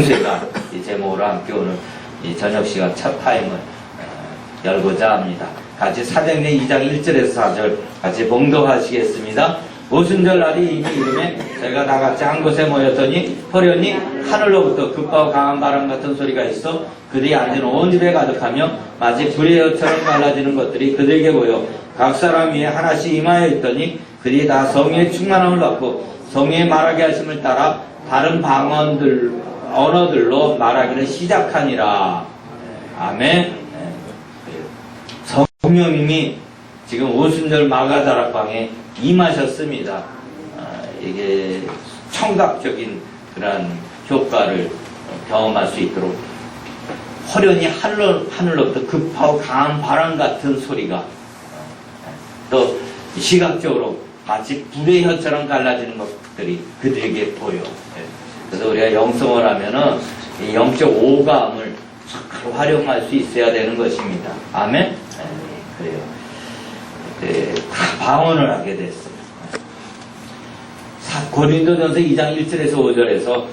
제가 이 제목으로 함께 오늘 이 저녁 시간 첫 타임을 열고자 합니다. 같이 사도행전 2장 1절에서 4절 같이 봉독하시겠습니다. 오순절 날이 이미 이름에 저희가 다 같이 한 곳에 모였더니 호련히 하늘로부터 급하고 강한 바람 같은 소리가 있어 그들이 앉은 온 집에 가득하며 마치 불의 혀처럼 갈라지는 것들이 그들에게 보여 각 사람 위에 하나씩 임하여 있더니 그들이 다 성령의 충만함을 받고 성령의 말하게 하심을 따라 다른 언어들로 말하기를 시작하니라. 아멘. 성령님이 지금 오순절 마가다락방에 임하셨습니다. 이게 청각적인 그런 효과를 경험할 수 있도록 호련히 하늘로부터 급하고 강한 바람 같은 소리가 또 시각적으로 마치 불의 혀처럼 갈라지는 것들이 그들에게 보여. 그래서 우리가 영성을 하면은 이 영적 오감을 잘 활용할 수 있어야 되는 것입니다. 아멘? 그래요. 다 방언을 하게 됐어요. 고린도전서 2장 1절에서 5절에서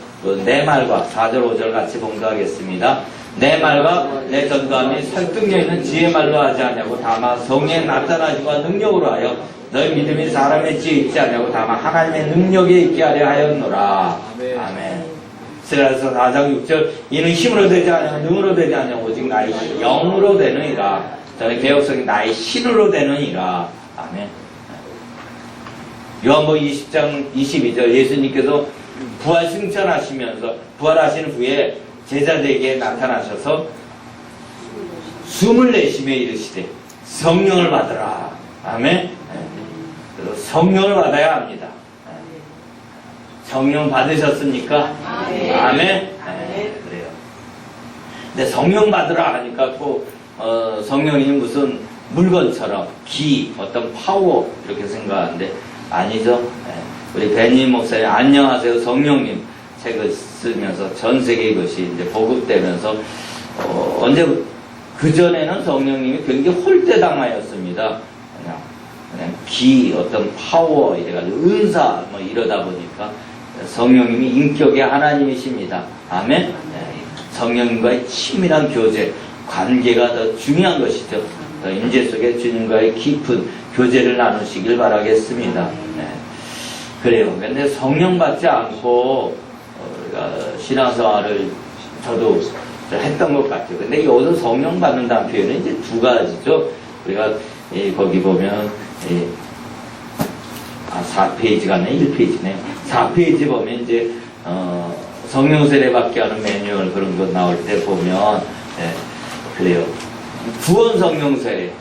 내 말과 4절 5절 같이 봉독하겠습니다. 내 말과 내 전도함이 설득력 있는 지혜 말로 하지 않냐고 다만 성령의 나타나심과 능력으로 하여 너희 믿음이 사람의 지혜에 있지 않냐고 다만 하나님의 능력에 있게 하려 하였노라. 아멘. 스가랴서 4장 6절 이는 힘으로 되지 않냐고 능으로 되지 않냐고 오직 나의 영으로 되느니라. 저는 개혁성이 나의 신으로 되느니라. 아멘. 요한복음 20장 22절 예수님께서 부활 승천하시면서 부활하신 후에 제자들에게 나타나셔서 숨을 내쉬며 이르시되 성령을 받으라. 아멘. 성령을 받아야 합니다. 성령 받으셨습니까? 아멘. 그래요. 근데 성령 받으라 하니까 꼭 성령이 무슨 물건처럼 어떤 파워 이렇게 생각하는데 아니죠. 우리 벤님 목사님 안녕하세요 성령님 책을 쓰면서 전 세계 이것이 이제 보급되면서 언제 그 전에는 성령님이 굉장히 홀대당하였습니다. 그냥 어떤 파워 이래가지고 은사 뭐 이러다 보니까 성령님이 인격의 하나님이십니다. 아멘. 성령님과의 친밀한 교제 관계가 더 중요한 것이죠. 더 임재 속에 주님과의 깊은 교제를 나누시길 바라겠습니다. 그래요. 근데 성령 받지 않고 우리가 신앙생활을 저도 했던 것 같아요. 근데 여기서 성령 받는다는 표현은 이제 두 가지죠. 우리가 거기 보면 4페이지가 아니라 1페이지네요. 4페이지 보면 이제 성령 세례 받게 하는 매뉴얼 그런 거 나올 때 보면 그래요. 구원 성령 세례,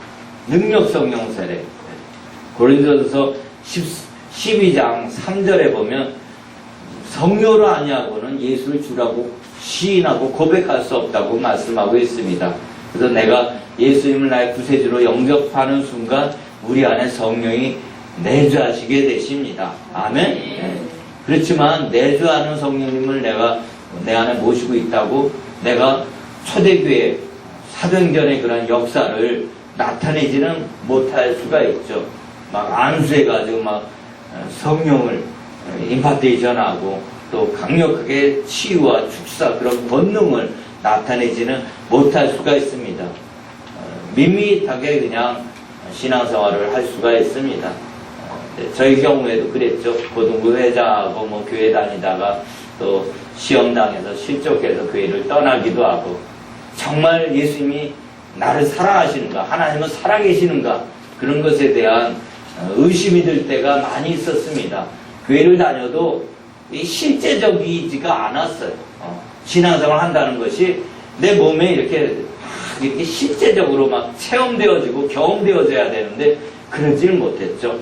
능력 성령 세례. 고린도전서 12장 3절에 보면 성령으로 아니하고는 예수를 주라고 시인하고 고백할 수 없다고 말씀하고 있습니다. 그래서 내가 예수님을 나의 구세주로 영접하는 순간 우리 안에 성령이 내주하시게 되십니다. 아멘. 그렇지만 내주하는 성령님을 내가 내 안에 모시고 있다고 내가 초대교회 사도행전의 그런 역사를 나타내지는 못할 수가 있죠. 막 안수해가지고 막 성령을 임파테이션하고 또 강력하게 치유와 축사 그런 권능을 나타내지는 못할 수가 있습니다. 밋밋하게 그냥 신앙생활을 할 수가 있습니다. 저희 경우에도 그랬죠. 고등부 회장하고 뭐 교회 다니다가 또 시험당해서 실족해서 교회를 떠나기도 하고 정말 예수님이 나를 사랑하시는가 하나님은 살아계시는가 그런 것에 대한 의심이 들 때가 많이 있었습니다. 교회를 다녀도 실제적이지가 않았어요. 신앙생활을 한다는 것이 내 몸에 이렇게 실제적으로 막 체험되어지고 경험되어져야 되는데 그러지를 못했죠.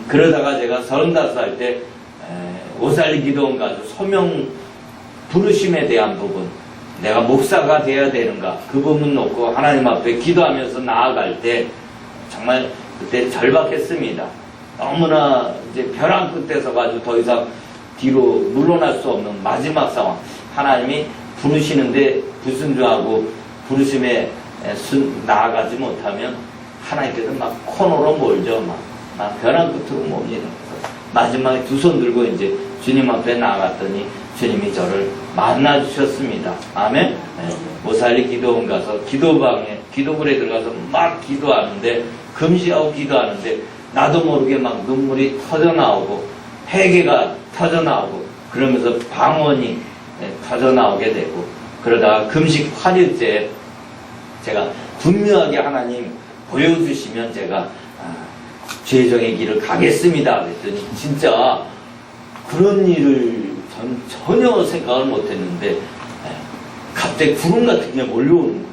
그러다가 제가 35살 때 오살리 기도원 가지고 소명 부르심에 대한 부분 내가 목사가 되어야 되는가 그 부분 놓고 하나님 앞에 기도하면서 나아갈 때 정말 그때 절박했습니다. 너무나 이제 벼랑 끝에 서가지고 더 이상 뒤로 물러날 수 없는 마지막 상황 하나님이 부르시는데 불순종하고 부르심에 나아가지 못하면 하나님께서 막 코너로 몰죠. 막 벼랑 끝으로 몰리는 거예요. 마지막에 두 손 들고 이제 주님 앞에 나아갔더니 주님이 저를 만나 주셨습니다. 아멘. 네. 모살리 기도원 가서 기도방에 기도실에 들어가서 막 기도하는데 금시하고 기도하는데 나도 모르게 막 눈물이 터져 나오고 회개가 터져 나오고 그러면서 방언이 터져 나오게 되고 그러다가 금식 8일째 제가 분명하게 하나님 보여주시면 제가 죄정의 길을 가겠습니다. 그랬더니 진짜 그런 일을 전혀 생각을 못했는데 갑자기 구름 같은 게 몰려오는 거예요.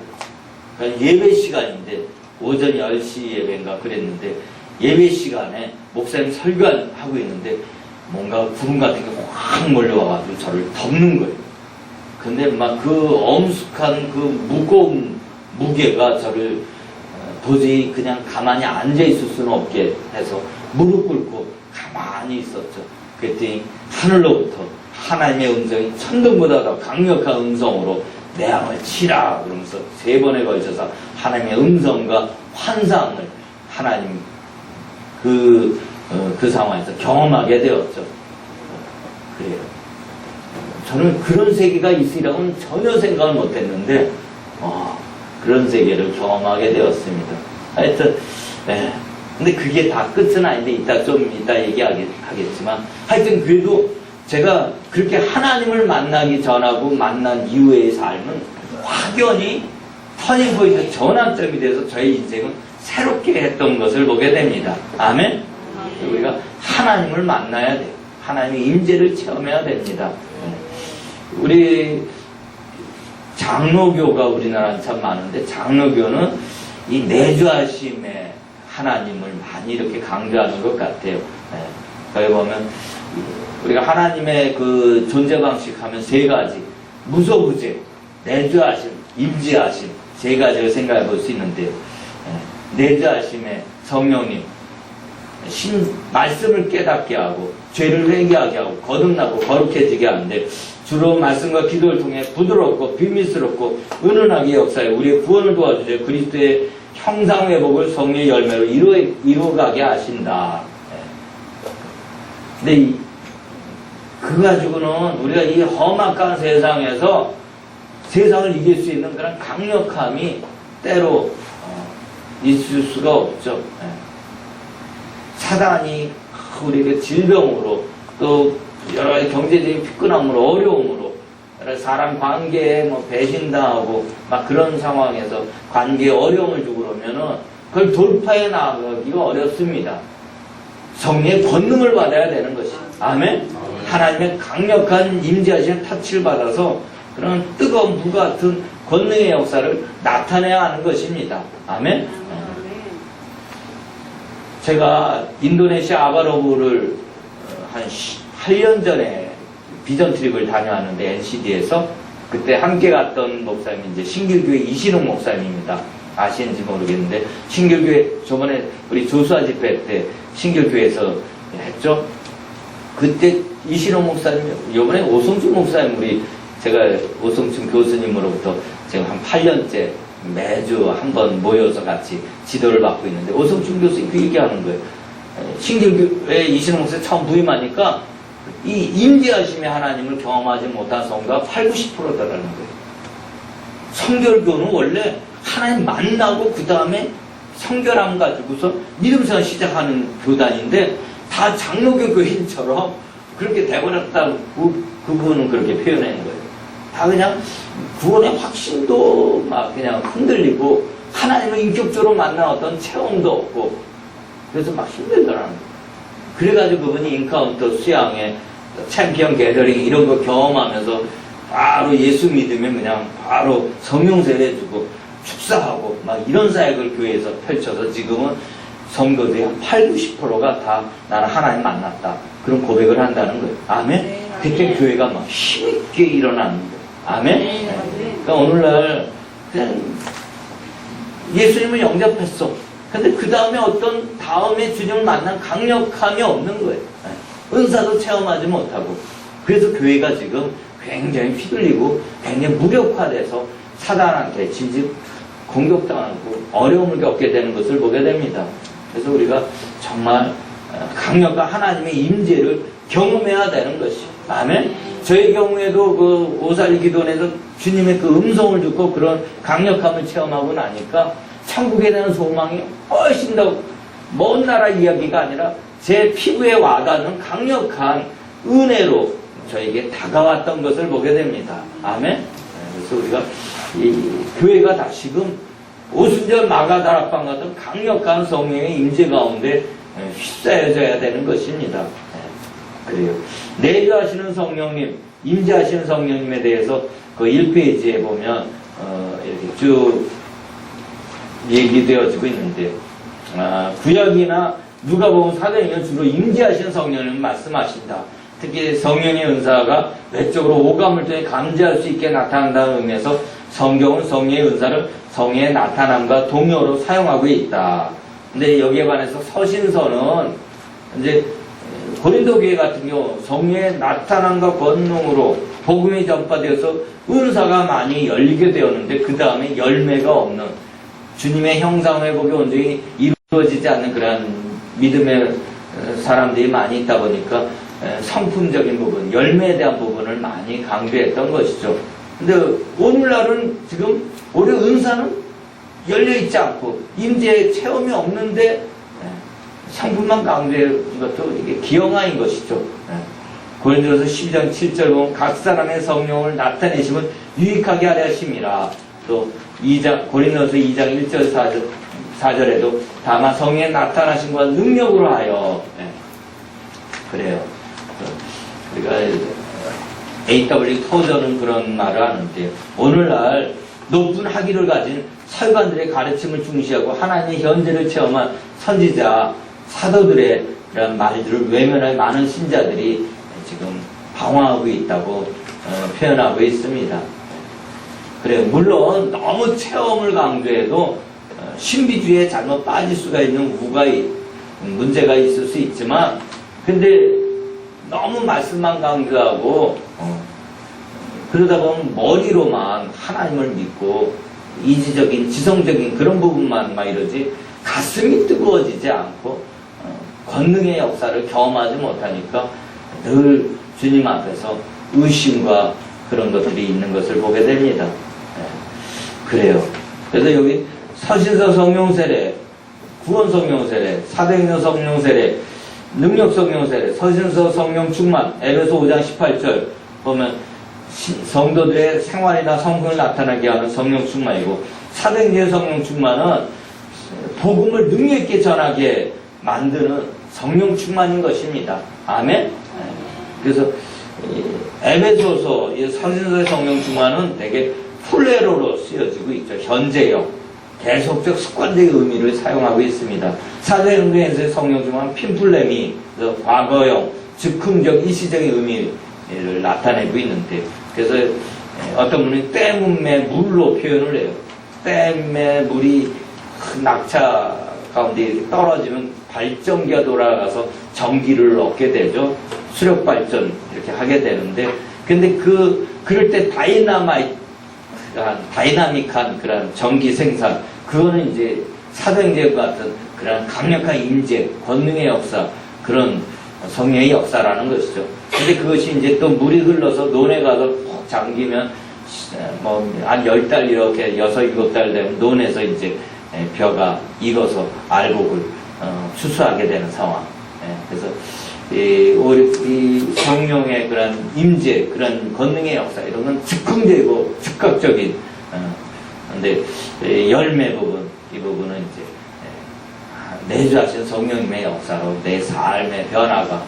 그러니까 예배 시간인데 오전 10시 예배인가 그랬는데 예배 시간에 목사님 설교하고 있는데 뭔가 구름 같은 게 확 몰려와가지고 저를 덮는 거예요. 근데 막 그 엄숙한 그 무거운 무게가 저를 도저히 그냥 가만히 앉아있을 수는 없게 해서 무릎 꿇고 가만히 있었죠. 그랬더니 하늘로부터 하나님의 음성이 천둥보다 더 강력한 음성으로 내 암을 치라 그러면서 3번에 걸쳐서 하나님의 음성과 환상을 하나님 그 상황에서 경험하게 되었죠. 그래요. 저는 그런 세계가 있으리라고는 전혀 생각을 못했는데 그런 세계를 경험하게 되었습니다. 하여튼 근데 그게 다 끝은 아닌데 이따 얘기하겠지만 하여튼 그래도 제가 그렇게 하나님을 만나기 전하고 만난 이후의 삶은 확연히 터닝포인트 전환점이 돼서 저의 인생은 새롭게 했던 것을 보게 됩니다. 아멘? 우리가 하나님을 만나야 돼요. 하나님의 임재를 체험해야 됩니다. 우리 장로교가 우리나라는 참 많은데 장로교는 이 내주하심의 하나님을 많이 이렇게 강조하는 것 같아요. 거기 보면 우리가 하나님의 그 존재 방식 하면 3가지 무소부재, 내주하심, 임재하심 3가지를 생각해 볼 수 있는데요. 내주하심의 성령님 말씀을 깨닫게 하고 죄를 회개하게 하고 거듭나고 거룩해지게 하는데 주로 말씀과 기도를 통해 부드럽고 비밀스럽고 은은하게 역사해 우리의 구원을 도와주셔 그리스도의 형상회복을 성령의 열매로 이루어가게 하신다. 근데 그거 가지고는 우리가 이 험악한 세상에서 세상을 이길 수 있는 그런 강력함이 때로 있을 수가 없죠. 사단이 우리에게 질병으로 또 여러 가지 경제적인 피곤함으로 어려움으로 사람 관계에 배신당하고 막 그런 상황에서 관계에 어려움을 주고 그러면은 그걸 돌파해 나가기가 어렵습니다. 성령의 권능을 받아야 되는 것이. 아멘? 하나님의 강력한 임재하시는 터치를 받아서 그런 뜨거운 불 같은 권능의 역사를 나타내야 하는 것입니다. 아멘? 제가 인도네시아 아바로브를 한 8년 전에 비전 트립을 다녀왔는데 NCD에서 그때 함께 갔던 목사님이 이제 신길교회 이신홍 목사님입니다. 아시는지 모르겠는데 신길교회 저번에 우리 조수아 집회 때 신길교회에서 했죠. 그때 이신홍 목사님 이번에 오성춘 목사님 제가 오성춘 교수님으로부터 지금 한 8년째 매주 한번 모여서 같이 지도를 받고 있는데 오성춘 교수님 그 얘기하는 거예요. 신길교회 이신홍 목사님 처음 부임하니까 이 임재하심의 하나님을 경험하지 못한 성도가 80~90%라는 거예요. 성결교는 원래 하나님 만나고 그 다음에 성결함 가지고서 믿음생활 시작하는 교단인데 다 장로교 교인처럼 그렇게 돼버렸다고 그분은 그렇게 표현하는 거예요. 다 그냥 구원의 확신도 막 그냥 흔들리고 하나님을 인격적으로 만난 어떤 체험도 없고 그래서 막 힘들더라는 거예요. 그래가지고 그분이 인카운터 수양회 챔피언 게더링 이런 거 경험하면서 바로 예수 믿으면 그냥 바로 성령 세례주고 축사하고 막 이런 사역을 교회에서 펼쳐서 지금은 성도들이 한 80~90%가 다 나는 하나님 만났다 그런 고백을 한다는 거예요. 아멘? 네, 그때 교회가 막 힘있게 일어나는 거예요. 아멘? 네, 그러니까 오늘날 그냥 예수님을 영접했어. 근데 그 다음에 어떤 다음에 주님을 만난 강력함이 없는 거예요. 은사도 체험하지 못하고. 그래서 교회가 지금 굉장히 휘둘리고 굉장히 무력화돼서 사단한테 진즉 공격당하고 어려움을 겪게 되는 것을 보게 됩니다. 그래서 우리가 정말 강력한 하나님의 임재를 경험해야 되는 것이. 아멘? 저의 경우에도 그 오살기도원에서 주님의 그 음성을 듣고 그런 강력함을 체험하고 나니까 천국에 대한 소망이 훨씬 더 먼 나라 이야기가 아니라 제 피부에 와닿는 강력한 은혜로 저에게 다가왔던 것을 보게 됩니다. 아멘. 그래서 우리가 이 교회가 다시금 오순절 마가다락방 같은 강력한 성령의 임재 가운데 휩싸여져야 되는 것입니다. 그래요. 내주하시는 성령님, 임재하시는 성령님에 대해서 그 1페이지에 보면 이렇게 쭉 얘기되어지고 있는데, 구약이나 누가복음 사도행전 주로 임재하시는 성령님 말씀하신다. 특히 성령의 은사가 외적으로 오감을 통해 감지할 수 있게 나타난다는 의미에서 성경은 성령의 은사를 성령의 나타남과 동요로 사용하고 있다. 근데 여기에 관해서 서신서는 이제 고린도 교회 같은 경우 성령의 나타남과 권능으로 복음이 전파되어서 은사가 많이 열리게 되었는데 그 다음에 열매가 없는 주님의 형상 회복이 온전히 이루어지지 않는 그런 믿음의 사람들이 많이 있다 보니까 성품적인 부분, 열매에 대한 부분을 많이 강조했던 것이죠. 근데 오늘날은 지금 우리 은사는 열려있지 않고 임재의 체험이 없는데 성품만 강조한 것도 이게 기형아인 것이죠. 고린도서 12장 7절 보면 각 사람의 성령을 나타내시면 유익하게 하려 하심이라. 또 고린도서 2장 1절 4절에도 다만 성령의 나타나신 것 능력으로 하여. 그래요. 우리가 A.W. 토저는 그런 말을 하는데 오늘날 높은 학위를 가진 설관들의 가르침을 중시하고 하나님의 현재를 체험한 선지자, 사도들의 그런 말들을 외면할 많은 신자들이 지금 방황하고 있다고 표현하고 있습니다. 그래요. 물론 너무 체험을 강조해도 신비주의에 잘못 빠질 수가 있는 문제가 있을 수 있지만 근데 너무 말씀만 강조하고 그러다 보면 머리로만 하나님을 믿고 이지적인 지성적인 그런 부분만 막 이러지 가슴이 뜨거워지지 않고 권능의 역사를 경험하지 못하니까 늘 주님 앞에서 의심과 그런 것들이 있는 것을 보게 됩니다. 그래요. 그래서 여기 서신서 성령 세례, 구원 성령 세례, 사도행전 성령 세례, 능력 성령 세례, 서신서 성령 충만, 에베소 5장 18절 보면 성도들의 생활이나 성품을 나타나게 하는 성령 충만이고 사도행전 성령 충만은 복음을 능력 있게 전하게 만드는 성령 충만인 것입니다. 아멘. 그래서 에베소서 서신서의 성령 충만은 되게 플레로로 쓰여지고 있죠. 현재형, 계속적 습관적인 의미를 사용하고 있습니다. 사도행전에서의 성령 충만은 핀플레미, 과거형, 즉흥적, 일시적인 의미를 나타내고 있는데 그래서 어떤 분이 때문에 물로 표현을 해요. 때문에 물이 낙차 가운데 이렇게 떨어지면 발전기가 돌아가서 전기를 얻게 되죠. 수력 발전 이렇게 하게 되는데 근데 그럴 때 다이나믹한 그런 전기 생산 그거는 이제 사도행전 같은 그런 강력한 임재, 권능의 역사 그런 성령의 역사라는 것이죠. 근데 그것이 이제 또 물이 흘러서 논에 가서 푹 잠기면 한 10달 이렇게 6, 7달 되면 논에서 이제 벼가 익어서 알곡을 추수하게 되는 상황. 그래서 이 성령의 그런 임재, 그런 권능의 역사 이런 건 즉흥되고 즉각적인. 근데 열매 부분, 이 부분은 이제 내주하신 성령님의 역사로 내 삶의 변화가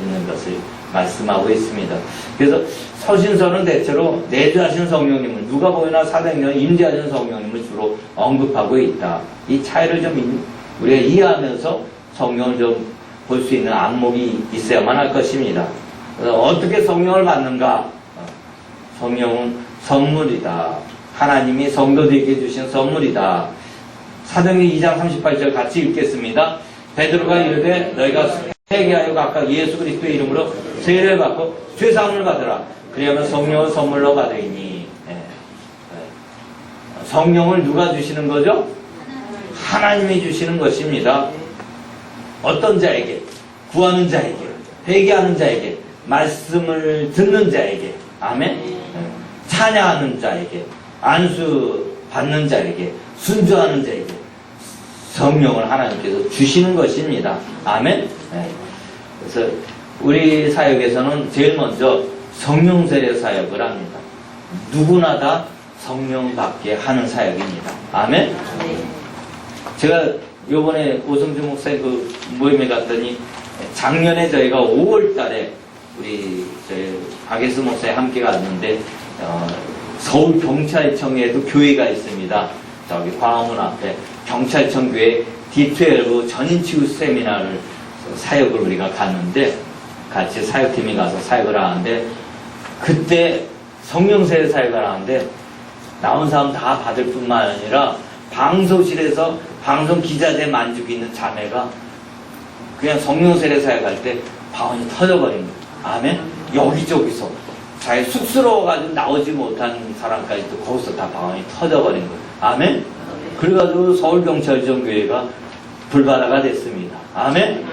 있는 것을 말씀하고 있습니다. 그래서 서신서는 대체로 내주하신 성령님을 누가복음이나 사도행전 임재하신 성령님을 주로 언급하고 있다. 이 차이를 좀 우리가 이해하면서 성령을 좀 볼 수 있는 안목이 있어야만 할 것입니다. 그래서 어떻게 성령을 받는가? 성령은 선물이다. 하나님이 성도들에게 주신 선물이다. 사도행전 2장 38절 같이 읽겠습니다. 베드로가 이르되 너희가 회개하여 각각 예수 그리스도의 이름으로 세례를 받고 죄사함을 받으라. 그리하면 성령을 선물로 받으리니. 성령을 누가 주시는 거죠? 하나님이 주시는 것입니다. 어떤 자에게? 구하는 자에게, 회개하는 자에게, 말씀을 듣는 자에게, 아멘. 찬양하는 자에게, 안수 받는 자에게, 순종하는 자에게 성령을 하나님께서 주시는 것입니다. 아멘. 그래서 우리 사역에서는 제일 먼저 성령 세례 사역을 합니다. 누구나 다 성령 받게 하는 사역입니다. 아멘. 제가 요번에 오성주 목사의 그 모임에 갔더니 작년에 저희가 5월 달에 우리 저희 박예수 목사에 함께 갔는데 서울 경찰청에도 교회가 있습니다. 저기 광화문 앞에 경찰청 교회 D12 전인치유 세미나를 사역을 우리가 갔는데 같이 사역팀이 가서 사역을 하는데 그때 성령세례 사역을 하는데 나온 사람 다 받을 뿐만 아니라 방송실에서 방송 기자재 만지고 있는 자매가 그냥 성령세례 사역할 때 방언이 터져버린 거예요. 아멘? 여기저기서 자기 쑥스러워가지고 나오지 못한 사람까지도 거기서 다 방언이 터져버린 거예요. 아멘? 그래가지고 서울경찰청 교회가 불바다가 됐습니다. 아멘?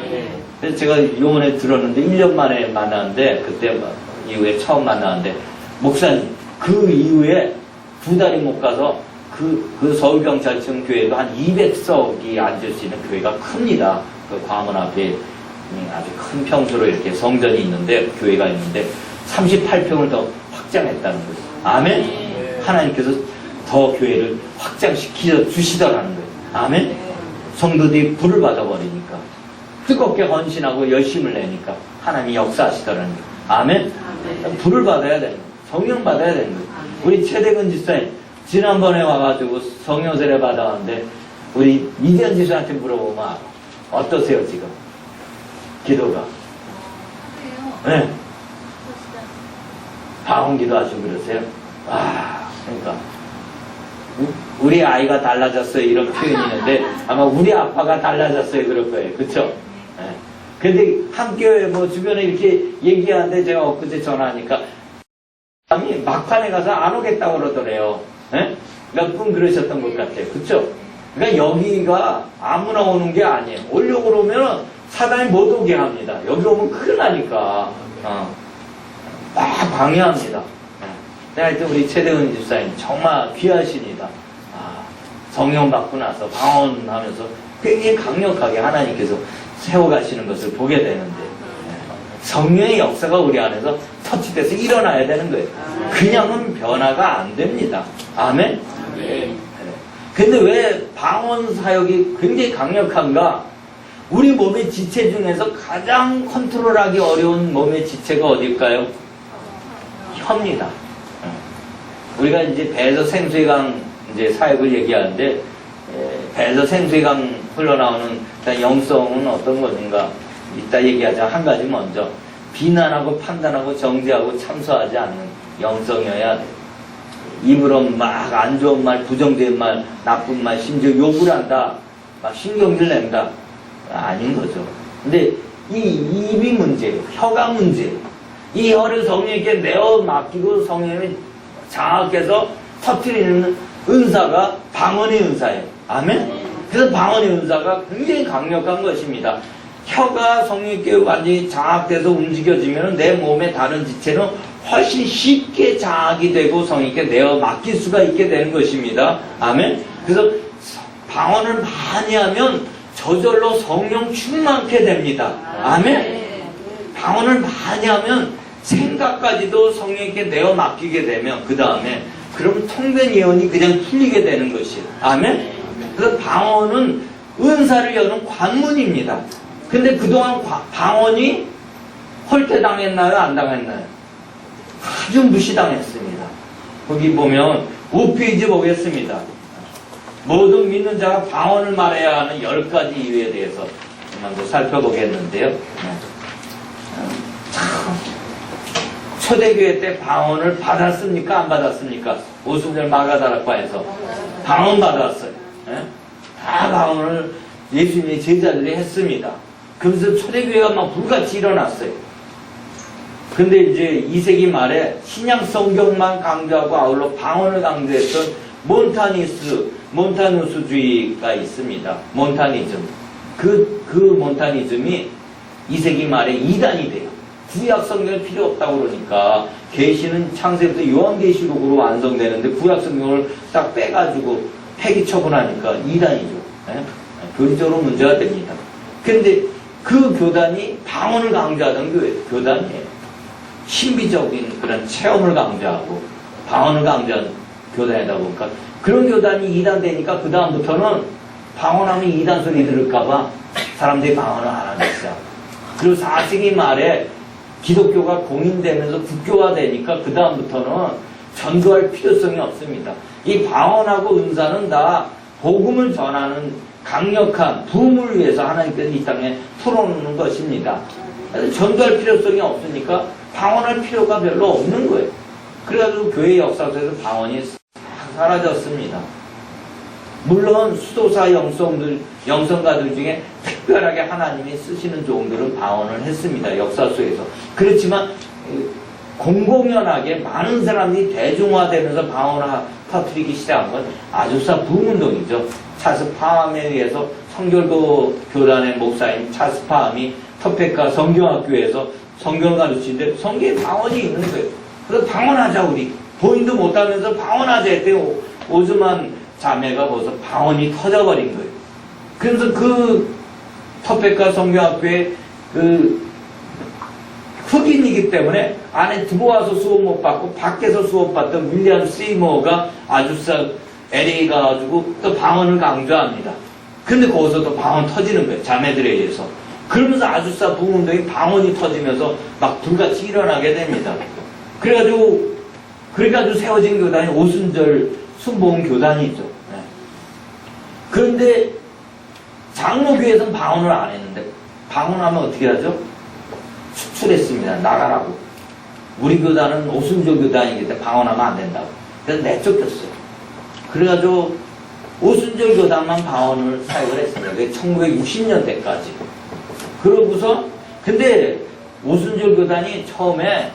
그래서 제가 요번에 들었는데 1년 만에 만났는데 그때 이후에 처음 만났는데 목사님 그 이후에 2달이 못 가서 그 서울경찰청 교회도 한 200석이 앉을 수 있는 교회가 큽니다. 그 광화문 앞에 아주 큰 평수로 이렇게 성전이 있는데 교회가 있는데 38평을 더 확장했다는 거죠. 아멘? 하나님께서 더 교회를 확장시켜 주시더라는 거예요. 아멘? 성도들이 불을 받아버리니까 뜨겁게 헌신하고 열심을 내니까 하나님이 역사하시더라는 거예요. 아멘? 불을 받아야 되는 거예요. 성령 받아야 되는 거예요. 우리 최대근 집사님 지난번에 와가지고 성령 세례 받아왔는데 우리 이대현 집사한테 물어보면 알아. 어떠세요 지금? 기도가? 네. 방언기도 하시고 그러세요? 그러니까 우리 아이가 달라졌어요 이런 표현이 있는데 아마 우리 아빠가 달라졌어요 그럴 거예요. 그쵸? 네. 근데 학교에 뭐 주변에 이렇게 얘기하는데 제가 엊그제 전화하니까 사람이 막판에 가서 안 오겠다고 그러더래요. 네? 몇 분 그러셨던 것 같아요. 그쵸? 그러니까 여기가 아무나 오는 게 아니에요. 오려고 그러면 사단이 못 오게 합니다. 여기 오면 큰일 나니까. 막 방해합니다. 하여튼 우리 최대은 집사님 정말 귀하십니다. 성령 받고 나서 방언하면서 굉장히 강력하게 하나님께서 세워가시는 것을 보게 되는데 성령의 역사가 우리 안에서 터치돼서 일어나야 되는 거예요. 그냥은 변화가 안 됩니다. 아멘? 근데 왜 방언 사역이 굉장히 강력한가? 우리 몸의 지체 중에서 가장 컨트롤하기 어려운 몸의 지체가 어딜까요? 혀입니다. 우리가 이제 배에서 생수의강 이제 사역을 얘기하는데 배에서 생수의강 흘러나오는 영성은 어떤 것인가? 이따 얘기하자. 한 가지 먼저 비난하고 판단하고 정죄하고 참소하지 않는 영성이어야 돼. 입으로 막 안 좋은 말, 부정된 말, 나쁜 말, 심지어 욕을 한다. 막 신경질 낸다. 아닌 거죠. 근데 이 입이 문제예요. 혀가 문제예요. 이 혀를 성령님께 내어 맡기고 성령님이 장악해서 터뜨리는 은사가 방언의 은사예요. 아멘? 그래서 방언의 은사가 굉장히 강력한 것입니다. 혀가 성령님께 완전히 장악돼서 움직여지면 내 몸의 다른 지체는 훨씬 쉽게 장악이 되고 성령님께 내어 맡길 수가 있게 되는 것입니다. 아멘? 그래서 방언을 많이 하면 저절로 성령 충만케 됩니다. 아멘? 방언을 많이 하면 생각까지도 성령님께 내어 맡기게 되면 그 다음에 그럼 통된 예언이 그냥 풀리게 되는 것이에요. 아멘? 그래서 방언은 은사를 여는 관문입니다. 근데 그동안 방언이 홀퇴당했나요? 안 당했나요? 아주 무시당했습니다. 거기 보면 5페이지 보겠습니다. 모든 믿는 자가 방언을 말해야 하는 10가지 이유에 대해서 먼저 살펴보겠는데요. 참 초대교회 때 방언을 받았습니까? 안 받았습니까? 오순절 마가다락과에서 방언 받았어요. 다 방언을 예수님의 제자들이 했습니다. 그래서 초대교회가 막 불같이 일어났어요. 근데 이제 2세기 말에 신약 성경만 강조하고 아울러 방언을 강조했던 몬타누스주의가 있습니다. 몬타니즘. 그 몬타니즘이 2세기 말에 이단이 돼요. 구약 성경이 필요 없다고 그러니까 계시는 창세부터 요한계시록으로 완성되는데 구약 성경을 딱 빼가지고 폐기 처분하니까 이단이죠. 네? 교리적으로 문제가 됩니다. 그런데 그 교단이 방언을 강조하던 교단이에요. 신비적인 그런 체험을 강조하고 방언을 강조하는 교단이다 보니까 그런 교단이 이단 되니까 그 다음부터는 방언하면 이단 소리 들을까봐 사람들이 방언을 안 하기 시작. 그리고 4세기 말에 기독교가 공인되면서 국교화되니까 그 다음부터는 전도할 필요성이 없습니다. 이 방언하고 은사는 다 복음을 전하는 강력한 부흥을 위해서 하나님께서 이 땅에 풀어놓는 것입니다. 그래서 전도할 필요성이 없으니까 방언할 필요가 별로 없는 거예요. 그래가지고 교회 역사에서 방언이 사라졌습니다. 물론 수도사 영성가들 중에 특별하게 하나님이 쓰시는 종들은 방언을 했습니다. 역사 속에서. 그렇지만 공공연하게 많은 사람들이 대중화되면서 방언을 터뜨리기 시작한 건 아주사 부흥운동이죠. 찰스 파함에 의해서 성결교 교단의 목사인 찰스 파함이 터펙과 성경학교에서 성경을 가르치는데 성경에 방언이 있는 거예요. 그래서 방언하자 우리. 보인도 못하면서 방언하자 했더니 오즈만 자매가 벌써 방언이 터져버린 거예요. 그래서 그 터펙과 성경학교에 그 흑인이기 때문에 안에 들어와서 수업 못 받고 밖에서 수업 받던 윌리엄 시모어가 아주사 LA 가가지고 또 방언을 강조합니다. 근데 거기서 또 방언 터지는 거예요. 자매들에 의해서. 그러면서 아주사 부흥운동이 방언이 터지면서 막 불같이 일어나게 됩니다. 그래가지고 세워진 교단이 오순절 순복음 교단이죠. 네. 그런데 장로교에서는 방언을 안 했는데 방언하면 어떻게 하죠? 수출했습니다. 나가라고. 우리 교단은 오순절 교단이기 때문에 방언하면 안 된다고. 그래서 내쫓겼어요. 그래가지고 오순절 교단만 방언을 사용을 했습니다. 1960년대까지. 그러고서 근데 오순절 교단이 처음에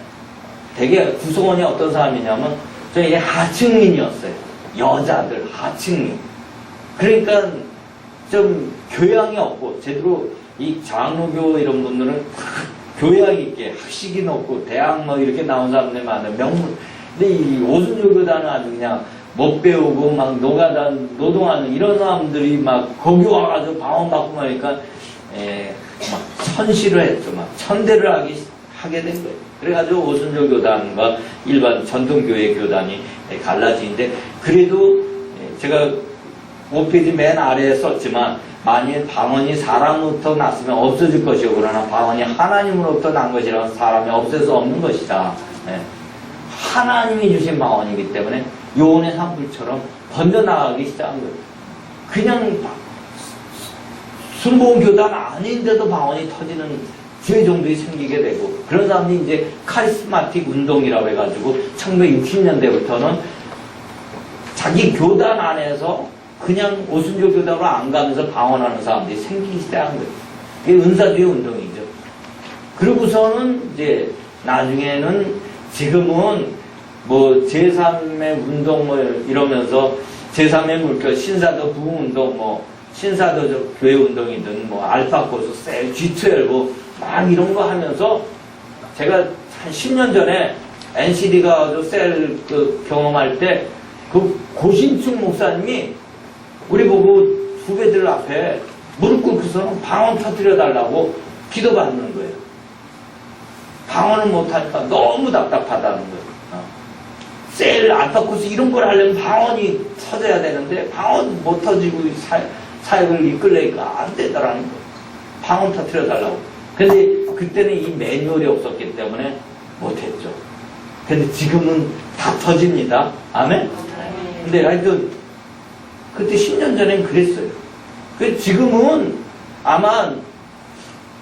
되게 구성원이 어떤 사람이냐면 저희 하층민이었어요. 여자들 하층민. 그러니까 좀 교양이 없고 제대로 이 장로교 이런 분들은 교양 있게 학식이 높고 대학 뭐 이렇게 나온 사람들 많은 명문. 근데 이 오순절 교단은 아주 그냥 못 배우고 막 노동하는 이런 사람들이 막 거기 와가지고 방언 받고 하니까 막 천시를 했죠. 막 천대를 하게 된 거예요. 그래가지고 오순절 교단과 일반 전통교회 교단이 갈라지는데 그래도 제가 5페이지 맨 아래에 썼지만 만일 방언이 사람으로부터 났으면 없어질 것이고 그러나 방언이 하나님으로부터 난 것이라 사람이 없앨 수 없는 것이다. 하나님이 주신 방언이기 때문에 요원의 산불처럼 번져나가기 시작한 거예요. 그냥 순복음 교단 아닌데도 방언이 터지는 교회종들이 생기게 되고 그런 사람들이 이제 카리스마틱 운동이라고 해가지고 1960년대부터는 자기 교단 안에서 그냥 오순절 교단으로 안 가면서 방언하는 사람들이 생기기 시작한 거예요. 이게 은사주의 운동이죠. 그러고서는 이제 나중에는 지금은 뭐 제3의 운동 뭐 이러면서 제3의 물결 신사도 부흥운동 뭐 신사도 교회 운동이든 뭐 알파코스 셀 G12 막 이런 거 하면서 제가 한 10년 전에 NCD 가서 셀 그 경험할 때 그 고신충 목사님이 우리 보고 후배들 앞에 무릎 꿇고서 방언 터뜨려 달라고 기도받는 거예요. 방언을 못하니까 너무 답답하다는 거예요. 셀, 알파코스 이런 걸 하려면 방언이 터져야 되는데 방언 못 터지고 사역을 이끌려니까 안 되더라는 거예요. 방언 터뜨려 달라고. 근데 그때는 이 매뉴얼이 없었기 때문에 못했죠. 근데 지금은 다 터집니다. 아멘? 근데 하여튼 그때 10년 전엔 그랬어요. 지금은 아마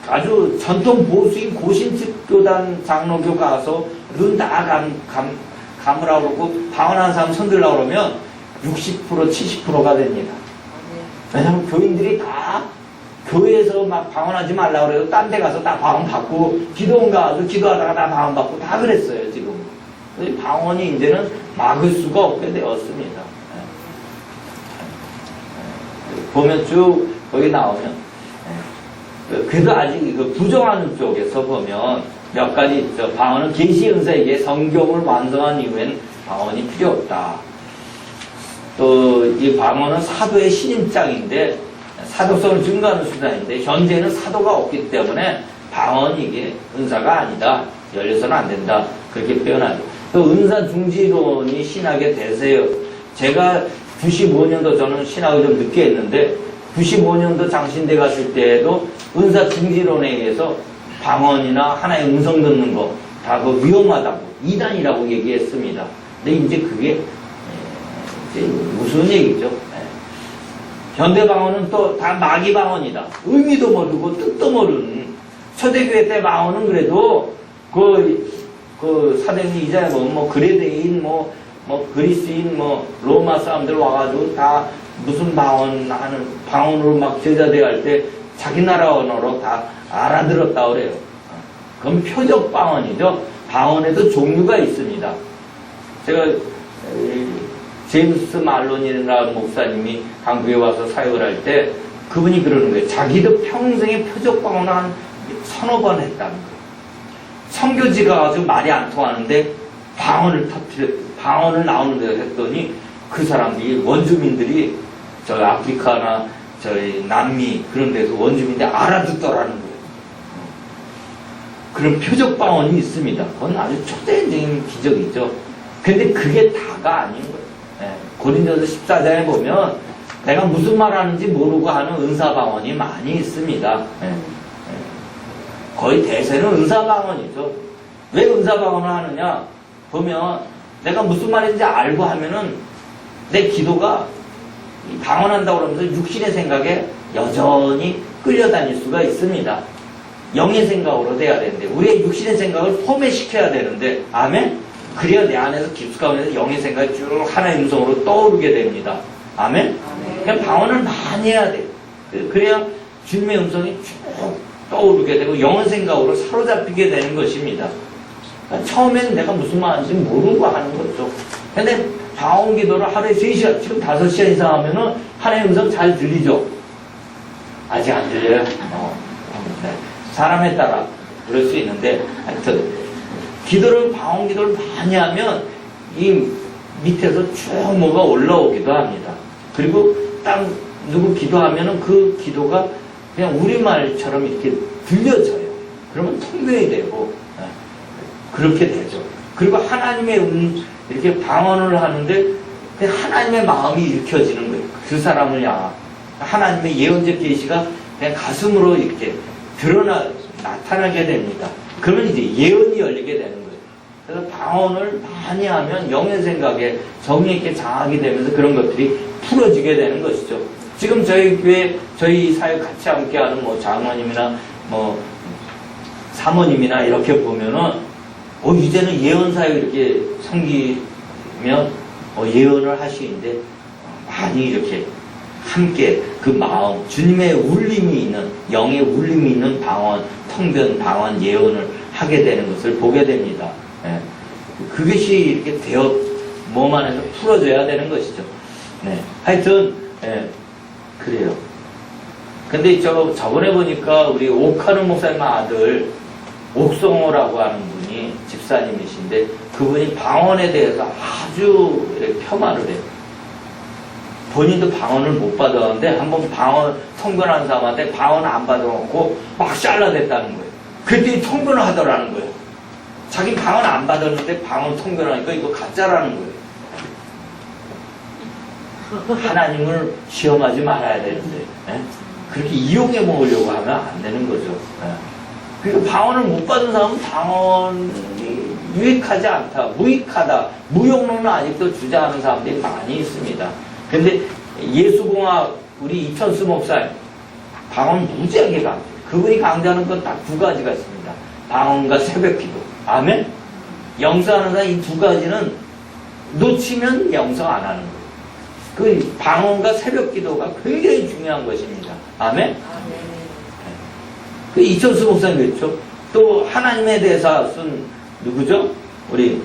아주 전통 보수인 고신측 교단 장로교 가서 눈 다 감으라고 그러고 방언하는 사람 손들라고 그러면 60% 70%가 됩니다. 왜냐하면 교인들이 다 교회에서 막 방언하지 말라고 그래도 딴 데 가서 다 방언 받고 기도원 가서 기도하다가 다 방언 받고 다 그랬어요 지금. 방언이 이제는 막을 수가 없게 되었습니다. 보면 쭉 거기 나오면 그래도 아직 그 부정하는 쪽에서 보면 몇 가지 있죠. 방언은 계시 은사에게 성경을 완성한 이후에는 방언이 필요 없다. 또 이 방언은 사도의 신임장인데 사도성을 증거하는 수단인데 현재는 사도가 없기 때문에 방언이 이게 은사가 아니다. 열려서는 안 된다. 그렇게 표현하죠. 또 은사 중지론이 신학의 대세예요. 제가 95년도 저는 신학을 좀 늦게 했는데 95년도 장신대 갔을 때에도 은사 중지론에 의해서 방언이나 하나의 음성 듣는 거 다 그 위험하다고 이단이라고 얘기했습니다. 근데 이제 그게 이제 무슨 얘기죠? 현대 방언은 또 다 마귀 방언이다. 의미도 모르고 뜻도 모르는 초대교회 때 방언은 그래도 그 사도행전 2장에 보면 뭐 그레데인 뭐 그리스인 로마 사람들 와가지고 다 무슨 방언하는 방언으로 막 제자대 할 때 자기 나라 언어로 다 알아들었다 그래요. 그럼 표적 방언이죠. 방언에도 종류가 있습니다. 제가 제임스 말론이라는 목사님이 한국에 와서 사역을 할 때 그분이 그러는 거예요. 자기도 평생에 표적 방언을 한 서너 번 했다는 거예요. 선교지가 가지고 말이 안 통하는데 방언을 나오는 데 했더니 그 사람들이 원주민들이 저 아프리카나 저희 남미 그런 데서 원주민들이 알아듣더라는 거예요. 그런 표적 방언이 있습니다. 그건 아주 초대적인 기적이죠. 근데 그게 다가 아닌 거예요. 고린도서 14장에 보면 내가 무슨 말 하는지 모르고 하는 은사방언이 많이 있습니다. 거의 대세는 은사방언이죠. 왜 은사방언을 하느냐 보면 내가 무슨 말인지 알고 하면은 내 기도가 방언한다고 그러면서 육신의 생각에 여전히 끌려다닐 수가 있습니다. 영의 생각으로 돼야 되는데 우리의 육신의 생각을 소매시켜야 되는데 아멘? 그래야 내 안에서 깊숙하면서 영의 생각이 쭉 하나의 음성으로 떠오르게 됩니다. 아멘? 그냥 방언을 많이 해야 돼요. 그래야 주님의 음성이 쭉 떠오르게 되고 영의 생각으로 사로잡히게 되는 것입니다. 그러니까 처음에는 내가 무슨 말인지 모르고 하는 거죠. 근데 방언 기도를 하루에 3시간, 지금 5시간 이상 하면은 하나의 음성 잘 들리죠? 아직 안 들려요? 네. 사람에 따라 그럴 수 있는데 하여튼 방언 기도를 많이 하면 이 밑에서 쭉 뭐가 올라오기도 합니다. 그리고 딱 누구 기도하면은 그 기도가 그냥 우리말처럼 이렇게 들려져요. 그러면 통변이 되고 그렇게 되죠. 그리고 하나님의 이렇게 방언을 하는데 하나님의 마음이 일으켜지는 거예요. 그 사람을 향한 하나님의 예언적 계시가 그냥 가슴으로 이렇게 나타나게 됩니다. 그러면 이제 예언이 열리게 되는 거예요. 그래서 방언을 많이 하면 영의 생각에 정리 있게 장하게 되면서 그런 것들이 풀어지게 되는 것이죠. 지금 저희 교회, 저희 사역 같이 함께하는 장로님이나 사모님이나 이렇게 보면은 이제는 예언 사역 이렇게 섬기면 예언을 하시는데 많이 이렇게 함께 그 마음, 주님의 울림이 있는, 영의 울림이 있는 방언, 통변, 방언, 예언을 하게 되는 것을 보게 됩니다. 예. 그것이 이렇게 몸 안에서 풀어져야 되는 것이죠. 네. 하여튼, 그래요. 근데 저번에 보니까 우리 옥하는 목사님 아들, 옥성호라고 하는 분이 집사님이신데, 그분이 방언에 대해서 아주 이렇게 폄하를 해요. 본인도 방언을 못 받았는데 한번 방언 통변한 사람한테 방언을 안 받아놓고 막 잘라냈다는 거예요. 그랬더니 통변을 하더라는 거예요. 자기 방언 안 받았는데 방언 통변하니까 이거 가짜라는 거예요. 하나님을 시험하지 말아야 되는데 그렇게 이용해 먹으려고 하면 안 되는 거죠. 그리고 방언을 못 받은 사람은 방언이 유익하지 않다, 무익하다, 무용론을 아직도 주장하는 사람들이 많이 있습니다. 근데 예수공학 우리 이천수 목사님 방언 무지하게 강조해요. 그분이 강조하는 건 딱 2가지가 있습니다. 방언과 새벽기도. 아멘? 영성하는 사람 이 2가지는 놓치면 영성 안 하는 거예요. 그 방언과 새벽기도가 굉장히 중요한 것입니다. 아멘? 그 이천수 목사님 그렇죠? 또 하나님에 대해서 쓴 누구죠? 우리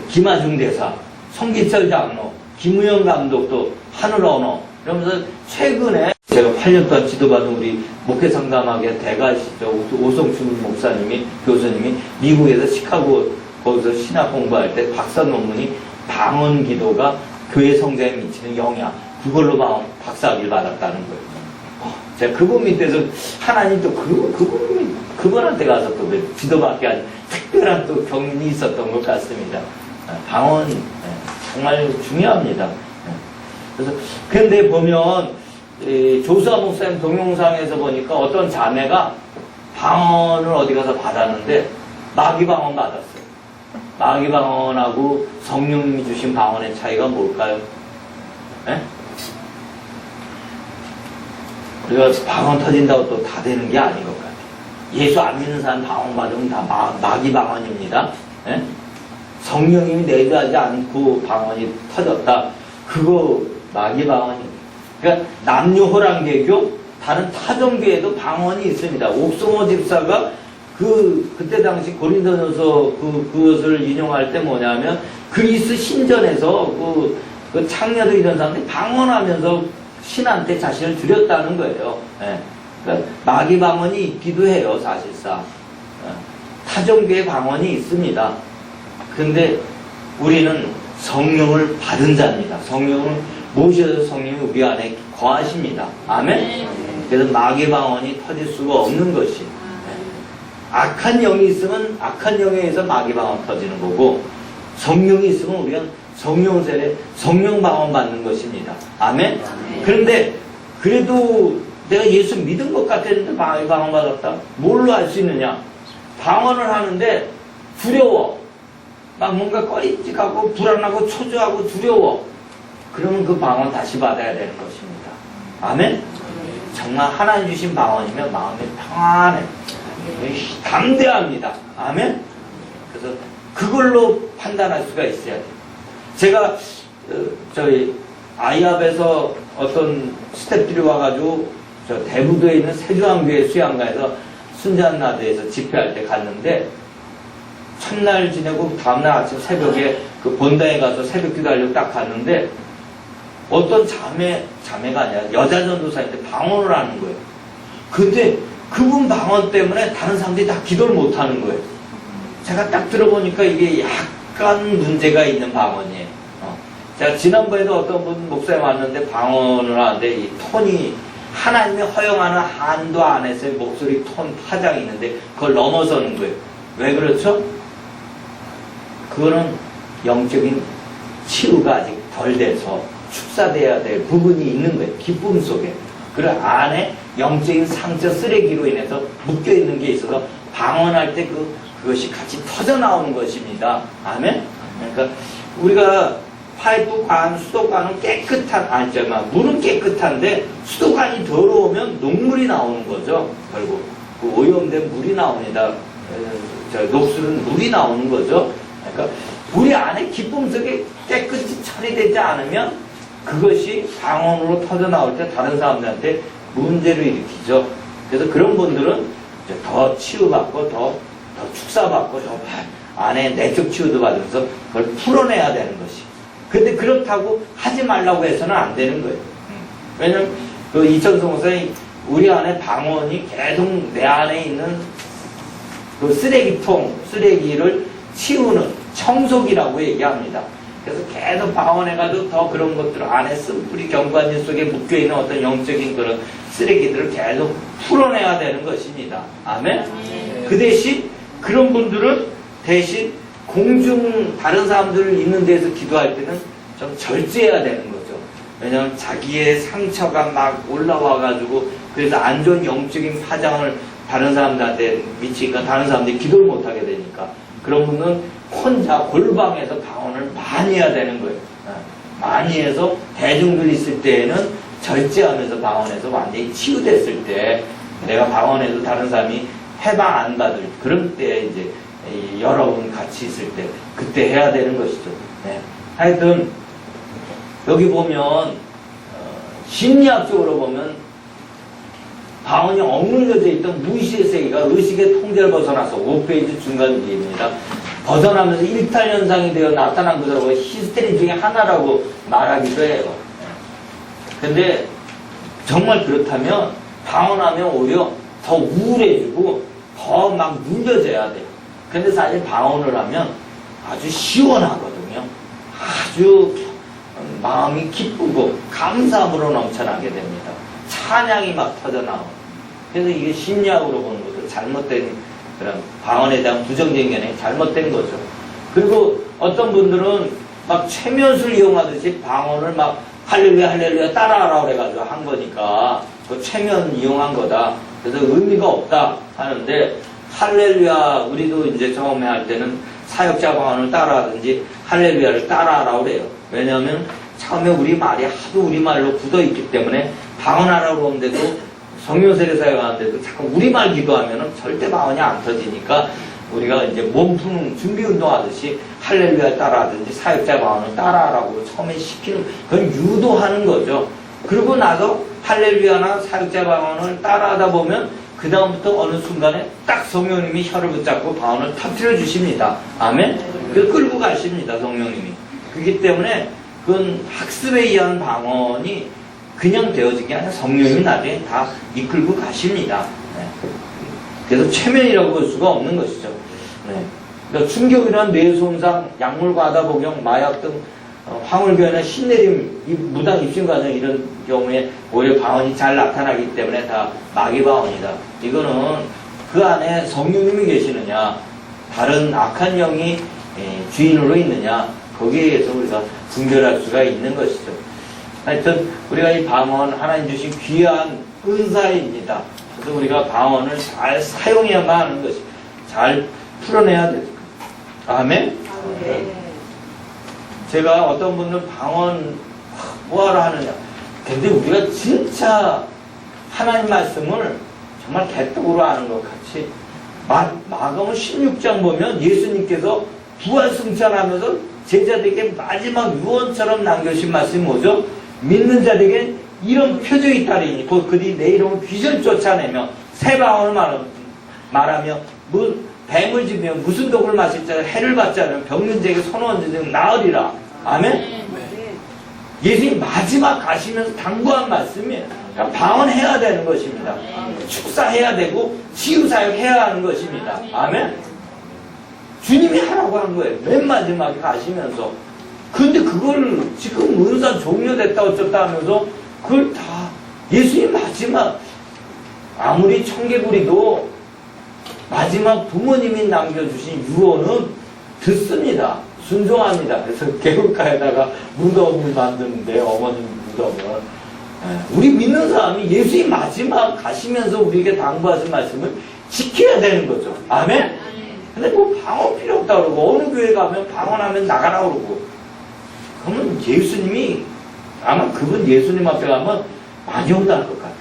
김하중 대사, 성기철 장로, 김우영 감독도 하늘 언어 이러면서 최근에 제가 8년 동안 지도받은 우리 목회 상담학의 대가시죠. 오성춘 목사님이, 교수님이 미국에서 시카고 거기서 신학 공부할 때 박사 논문이 방언 기도가 교회 성장에 미치는 영향, 그걸로 박사학위를 받았다는 거예요. 제가 그분 밑에서 하나님 또 그분한테 가서 또 지도받게 한 특별한 또 경륜이 있었던 것 같습니다. 방언 정말 중요합니다. 그래서 근데 보면 조수아 목사님 동영상에서 보니까 어떤 자매가 방언을 어디 가서 받았는데 마귀 방언 받았어요. 마귀 방언하고 성령님이 주신 방언의 차이가 뭘까요? 네? 우리가 방언 터진다고 또 다 되는 게 아닌 것 같아요. 예수 안 믿는 사람 방언 받으면 다 마귀 방언입니다. 네? 성령님이 내주하지 않고 방언이 터졌다. 그거 마귀 방언입니다. 그러니까 남녀호랑개교 다른 타종교에도 방언이 있습니다. 옥성호 집사가 그때 당시 고린도전서 그것을 인용할 때 뭐냐면 그리스 신전에서 그 창녀들 이런 사람들이 방언하면서 신한테 자신을 드렸다는 거예요. 예. 그러니까 마귀 방언이 있기도 해요, 사실상. 타종교의 방언이 있습니다. 근데 우리는 성령을 받은 자입니다. 성령을 모셔서 성령이 우리 안에 거하십니다. 아멘? 그래서 마귀 방언이 터질 수가 없는 것이. 악한 영이 있으면 악한 영에 의해서 마귀 방언 터지는 거고, 성령이 있으면 우리가 성령 세례, 성령 방언 받는 것입니다. 아멘? 그런데 그래도 내가 예수 믿은 것 같았는데 마귀 방언 받았다. 뭘로 알 수 있느냐? 방언을 하는데 두려워. 막 뭔가 꺼리찍하고 불안하고 초조하고 두려워. 그러면 그 방언 다시 받아야 되는 것입니다. 아멘? 정말 하나님 주신 방언이면 마음이 평안해. 담대합니다. 아멘? 그래서 그걸로 판단할 수가 있어야 돼요. 제가 저희 아이압에서 어떤 스태프들이 와가지고 저 대부도에 있는 세주암교회 수양가에서 순잔나드에서 집회할 때 갔는데 첫날 지내고 다음날 아침 새벽에 그 본당에 가서 새벽 기도하려고 딱 갔는데 어떤 자매가 아니라 여자 전도사인데 방언을 하는 거예요. 근데 그분 방언 때문에 다른 사람들이 다 기도를 못 하는 거예요. 제가 딱 들어보니까 이게 약간 문제가 있는 방언이에요. 제가 지난번에도 어떤 분 목사님 왔는데 방언을 하는데 이 톤이 하나님이 허용하는 한도 안에서의 목소리 톤 파장이 있는데 그걸 넘어서는 거예요. 왜 그렇죠? 그거는 영적인 치유가 아직 덜 돼서 축사돼야 될 부분이 있는 거예요. 기쁨 속에. 그 안에 영적인 상처 쓰레기로 인해서 묶여있는 게 있어서 방언할 때 그것이 같이 터져나오는 것입니다. 아멘? 그러니까 우리가 파이프관, 수도관은 깨끗한, 물은 깨끗한데 수도관이 더러우면 녹물이 나오는 거죠. 결국. 그 오염된 물이 나옵니다. 녹슬은 물이 나오는 거죠. 그러니까 우리 안에 기쁨 속에 깨끗이 처리되지 않으면 그것이 방언으로 터져나올 때 다른 사람들한테 문제를 일으키죠. 그래서 그런 분들은 이제 더 치유받고 더 축사받고 더 안에 내적 치유도 받으면서 그걸 풀어내야 되는 것이. 근데 그렇다고 하지 말라고 해서는 안 되는 거예요. 왜냐면 그 이천성 목사님 우리 안에 방언이 계속 내 안에 있는 그 쓰레기를 치우는 청소기라고 얘기합니다. 그래서 계속 방언해가지고 더 그런 것들 안에 우리 경관지 속에 묶여있는 어떤 영적인 그런 쓰레기들을 계속 풀어내야 되는 것입니다. 아멘? 그 대신 그런 분들은 대신 공중 다른 사람들 있는 데서 기도할 때는 좀 절제해야 되는 거죠. 왜냐하면 자기의 상처가 막 올라와가지고 그래서 안 좋은 영적인 파장을 다른 사람들한테 미치니까 다른 사람들이 기도를 못하게 되니까 그런 분은 혼자 골방에서 방언을 많이 해야 되는 거예요. 많이 해서 대중들 있을 때에는 절제하면서 방언해서 완전히 치유됐을 때 내가 방언해도 다른 사람이 해방 안 받을 그런 때 이제 여러분 같이 있을 때 그때 해야 되는 것이죠. 네. 하여튼 여기 보면 심리학적으로 보면 방언이 억눌려져 있던 무의식의 세계가 의식의 통제를 벗어나서 5페이지 중간 뒤입니다. 벗어나면서 일탈현상이 되어 나타난 것으로 히스테리 중에 하나라고 말하기도 해요. 근데 정말 그렇다면 방언하면 오히려 더 우울해지고 더 막 눌려져야 돼요. 근데 사실 방언을 하면 아주 시원하거든요. 아주 마음이 기쁘고 감사함으로 넘쳐나게 됩니다. 찬양이 막 터져나오고. 그래서 이게 심리학으로 보는 것도 잘못된 그런 방언에 대한 부정적인 견해가 잘못된 거죠. 그리고 어떤 분들은 막 최면술 이용하듯이 방언을 막 할렐루야 할렐루야 따라하라고 그래가지고 한 거니까 그 최면 이용한 거다. 그래서 의미가 없다 하는데 할렐루야 우리도 이제 처음에 할 때는 사역자 방언을 따라하든지 할렐루야를 따라하라고 그래요. 왜냐하면 처음에 우리 말이 하도 우리말로 굳어있기 때문에 방언하라고 하는데도 성령세례 사역하는데도 자꾸 우리말 기도하면은 절대 방언이 안 터지니까 우리가 이제 몸 푸는 준비 운동하듯이 할렐루야 따라하든지 사역자 방언을 따라하라고 처음에 시키는 그건 유도하는 거죠. 그러고 나서 할렐루야나 사역자 방언을 따라하다 보면 그 다음부터 어느 순간에 딱 성령님이 혀를 붙잡고 방언을 터뜨려 주십니다. 아멘? 그 끌고 가십니다. 성령님이. 그렇기 때문에 그건 학습에 의한 방언이 그냥 되어진 게 아니라 성령님이 나중에 다 이끌고 가십니다. 네. 그래서 최면이라고 볼 수가 없는 것이죠. 네. 그러니까 충격이란 뇌손상, 약물 과다 복용, 마약 등 황홀변이나 신내림, 무당 입신 과정 이런 경우에 오히려 방언이 잘 나타나기 때문에 다 마귀 방언이다. 이거는 그 안에 성령님이 계시느냐, 다른 악한 영이 주인으로 있느냐, 거기에 의해서 우리가 분별할 수가 있는 것이죠. 하여튼 우리가 이 방언 하나님 주신 귀한 은사입니다. 그래서 우리가 방언을 잘 사용해야만 하는 것입니다. 잘 풀어내야 됩니다. 아멘? 네. 제가 어떤 분은 방언 뭐하러 하느냐. 근데 우리가 진짜 하나님 말씀을 정말 개떡으로 아는 것 같이 마가복음 16장 보면 예수님께서 부활 승천하면서 제자들에게 마지막 유언처럼 남겨주신 말씀이 뭐죠? 믿는 자들에게 이런 표적이 있다리니 곧 그들이 내 이름을 귀신 쫓아내며 새 방언을 말하며 뱀을 집으며 무슨 독을 마실 자 해를 받지 않으면 병든 자에게 손을 얹으면 나으리라. 아멘? 예수님 마지막 가시면서 당부한 말씀이에요. 그러니까 방언해야 되는 것입니다. 축사해야 되고 치유사역 해야 하는 것입니다. 아멘? 주님이 하라고 한 거예요. 맨 마지막에 가시면서. 근데 그걸 지금 은사 종료됐다 어쩌다 하면서 그걸 다 예수님 마지막 아무리 청개구리도 마지막 부모님이 남겨주신 유언은 듣습니다. 순종합니다. 그래서 개울가에다가 무덤을 만드는데 어머님 무덤을 우리 믿는 사람이 예수님 마지막 가시면서 우리에게 당부하신 말씀을 지켜야 되는 거죠. 아멘? 근데 뭐 방언 필요 없다 그러고 어느 교회 가면 방언하면 나가라 그러고 그러면 예수님이 아마 그분 예수님 앞에 가면 많이 온다는 것 같아요.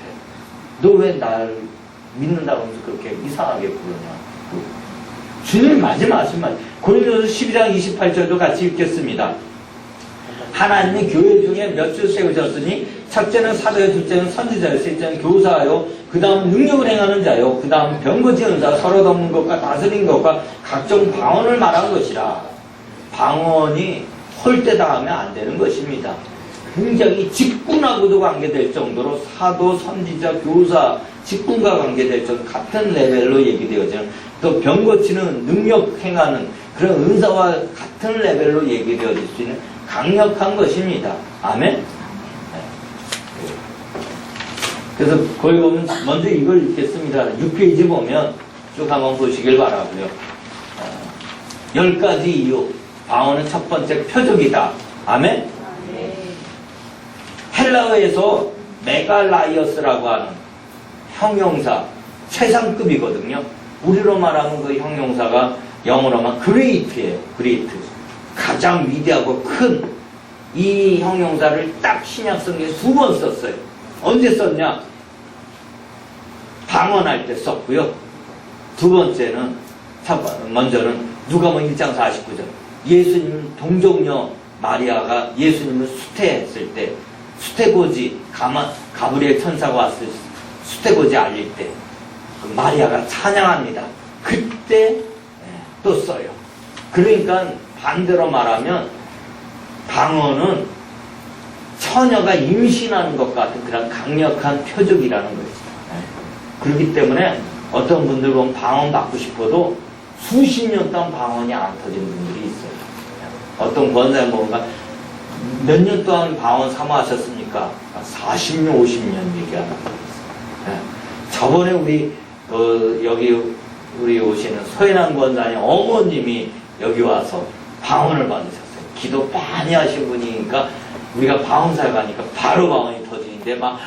너 왜 날 믿는다고 하면서 그렇게 이상하게 부르냐. 주님 마지막 하신 말 고린도서 12장 28절도 같이 읽겠습니다. 하나님이 교회 중에 몇 줄 세우셨으니 첫째는 사도요, 둘째는 선지자요, 셋째는 교사요, 그 다음 능력을 행하는 자요, 그 다음 병거지 은사, 서로 돕는 것과 다스린 것과 각종 방언을 말한 것이라. 방언이 홀대당하면 안 되는 것입니다. 굉장히 직분하고도 관계될 정도로 사도, 선지자, 교사, 직분과 관계될 정도 같은 레벨로 얘기되어지는 또 병고치는 능력 행하는 그런 은사와 같은 레벨로 얘기되어질 수 있는 강력한 것입니다. 아멘? 네. 그래서 거기 보면 먼저 이걸 읽겠습니다. 6페이지 보면 쭉 한번 보시길 바라고요. 10가지 이유. 방언은 첫 번째 표적이다. 아멘? 헬라어에서 메갈라이어스라고 하는 형용사 최상급이거든요. 우리로 말하면 그 형용사가 영어로 하면 great예요. great. 가장 위대하고 큰 이 형용사를 딱 신약성경에 2번 썼어요. 언제 썼냐? 방언할 때 썼고요. 두 번째는 먼저는 누가복음 1장 49절. 예수님 동정녀 마리아가 예수님을 수태했을 때 수태고지 가브리엘 천사가 왔을 수태고지 알릴 때 마리아가 찬양합니다. 그때 또 써요. 그러니까 반대로 말하면 방언은 처녀가 임신하는 것 같은 그런 강력한 표적이라는 거죠. 그렇기 때문에 어떤 분들 보면 방언 받고 싶어도 수십 년 동안 방언이 안 터진 분들이 있어요. 어떤 권사님 보니까 몇 년 동안 방언 사모하셨습니까? 40년, 50년 얘기하는 거예요. 저번에 여기 우리 오시는 소연한 권사님 어머님이 여기 와서 방언을 받으셨어요. 기도 많이 하신 분이니까 우리가 방언사에 가니까 바로 방언이 터지는데 막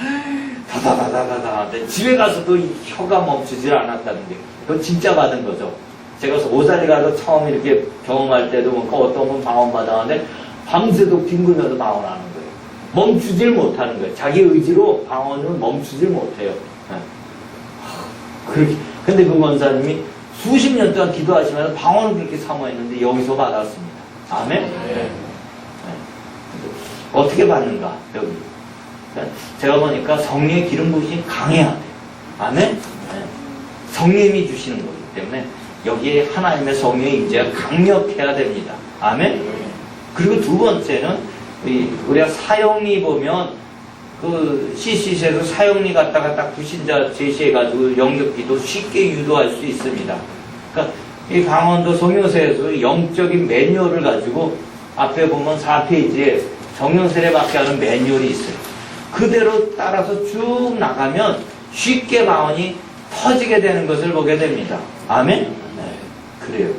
다다다다다다 하는데 집에 가서도 혀가 멈추질 않았다는 게 그건 진짜 받은 거죠. 제가 오사리 가서 처음 이렇게 경험할 때도 뭔가 어떤 분 방언 받았는데 밤새도록 뒹굴면서 방언하는 거예요. 멈추질 못하는 거예요. 자기 의지로 방언을 멈추질 못해요. 그렇게. 근데 그 권사님이 수십 년 동안 기도하시면서 방언을 그렇게 사모했는데 여기서 받았습니다. 아멘? 네. 어떻게 받는가? 여기. 제가 보니까 성령의 기름 부으심이 강해야 돼요. 아멘? 네. 성령이 주시는 거기 때문에 여기에 하나님의 성령의 임재가 강력해야 됩니다. 아멘? 그리고 두 번째는 우리가 사형리 보면 그 CCC에서 사형리 갖다가 딱 불신자 제시해가지고 영접기도 쉽게 유도할 수 있습니다. 그러니까 이 강원도 성교사에서 영적인 매뉴얼을 가지고 앞에 보면 4페이지에 정령세례받게 하는 매뉴얼이 있어요. 그대로 따라서 쭉 나가면 쉽게 방언이 터지게 되는 것을 보게 됩니다. 아멘? 네, 그래요.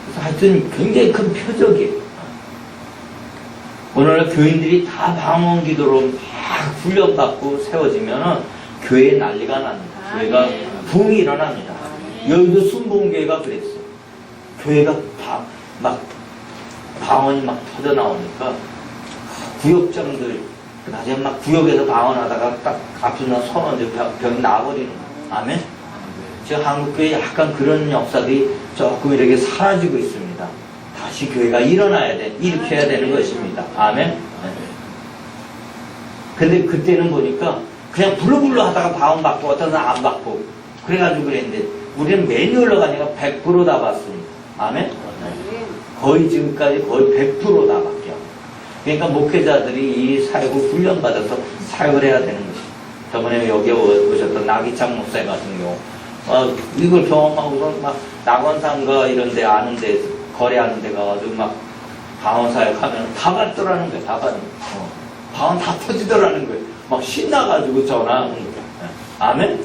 그래서 하여튼 굉장히 큰 표적이에요. 오늘날 교인들이 다 방언 기도로 막 훈련받고 세워지면은 교회에 난리가 납니다. 교회가 붕이 일어납니다. 여의도 순복음교회가 그랬어. 교회가 막 방언이 막 터져 나오니까 구역장들 나중에 막 구역에서 방언하다가 딱 아프나 서너져 병이 나버리는 거예요. 아멘? 지금 한국교회 약간 그런 역사들이 조금 이렇게 사라지고 있습니다. 다시 교회가 일어나야 돼. 일으켜야 되는 것입니다. 아멘? 네. 근데 그때는 보니까 그냥 불러불러 하다가 방언 받고 어떤 사람 안 받고 그래가지고 그랬는데 우리는 매뉴얼로 가니까 100% 다 받습니다. 아멘? 네. 거의 지금까지 거의 100% 다 받겨. 그러니까 목회자들이 이 사역을 훈련받아서 사역을 해야 되는 것입니다. 저번에 여기 오셨던 나기창 목사님 같은 경우 이걸 경험하고서 막 낙원산가 이런 데 아는 데 거래하는 데 가가지고 막 방언 사역하면 다 받더라는 거예요. 다 받는 거예요. 방언 다 터지더라는 거예요. 막 신나가지고 전화하는 거예요. 아멘?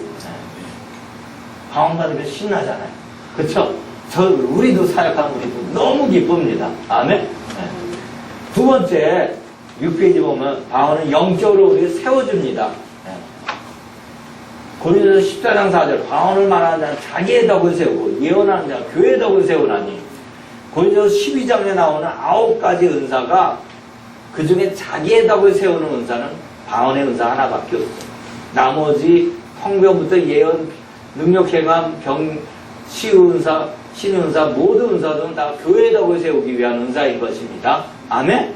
방언 받으면 신나잖아요. 그쵸? 우리도 사역하는 우리도 너무 기쁩니다. 아멘? 두 번째 6페이지 보면 방언은 영적으로 우리를 세워줍니다. 고린도서 14장 4절 방언을 말하는 자는 자기의 덕을 세우고 예언하는 자는 교회의 덕을 세우나니 고린도서 12장에 나오는 9가지 은사가 그 중에 자기의 덕을 세우는 은사는 방언의 은사 하나밖에 없어요. 나머지 성경부터 예언, 능력 행함, 치유 은사, 신의 은사, 모든 은사들은 다 교회의 덕을 세우기 위한 은사인 것입니다. 아멘?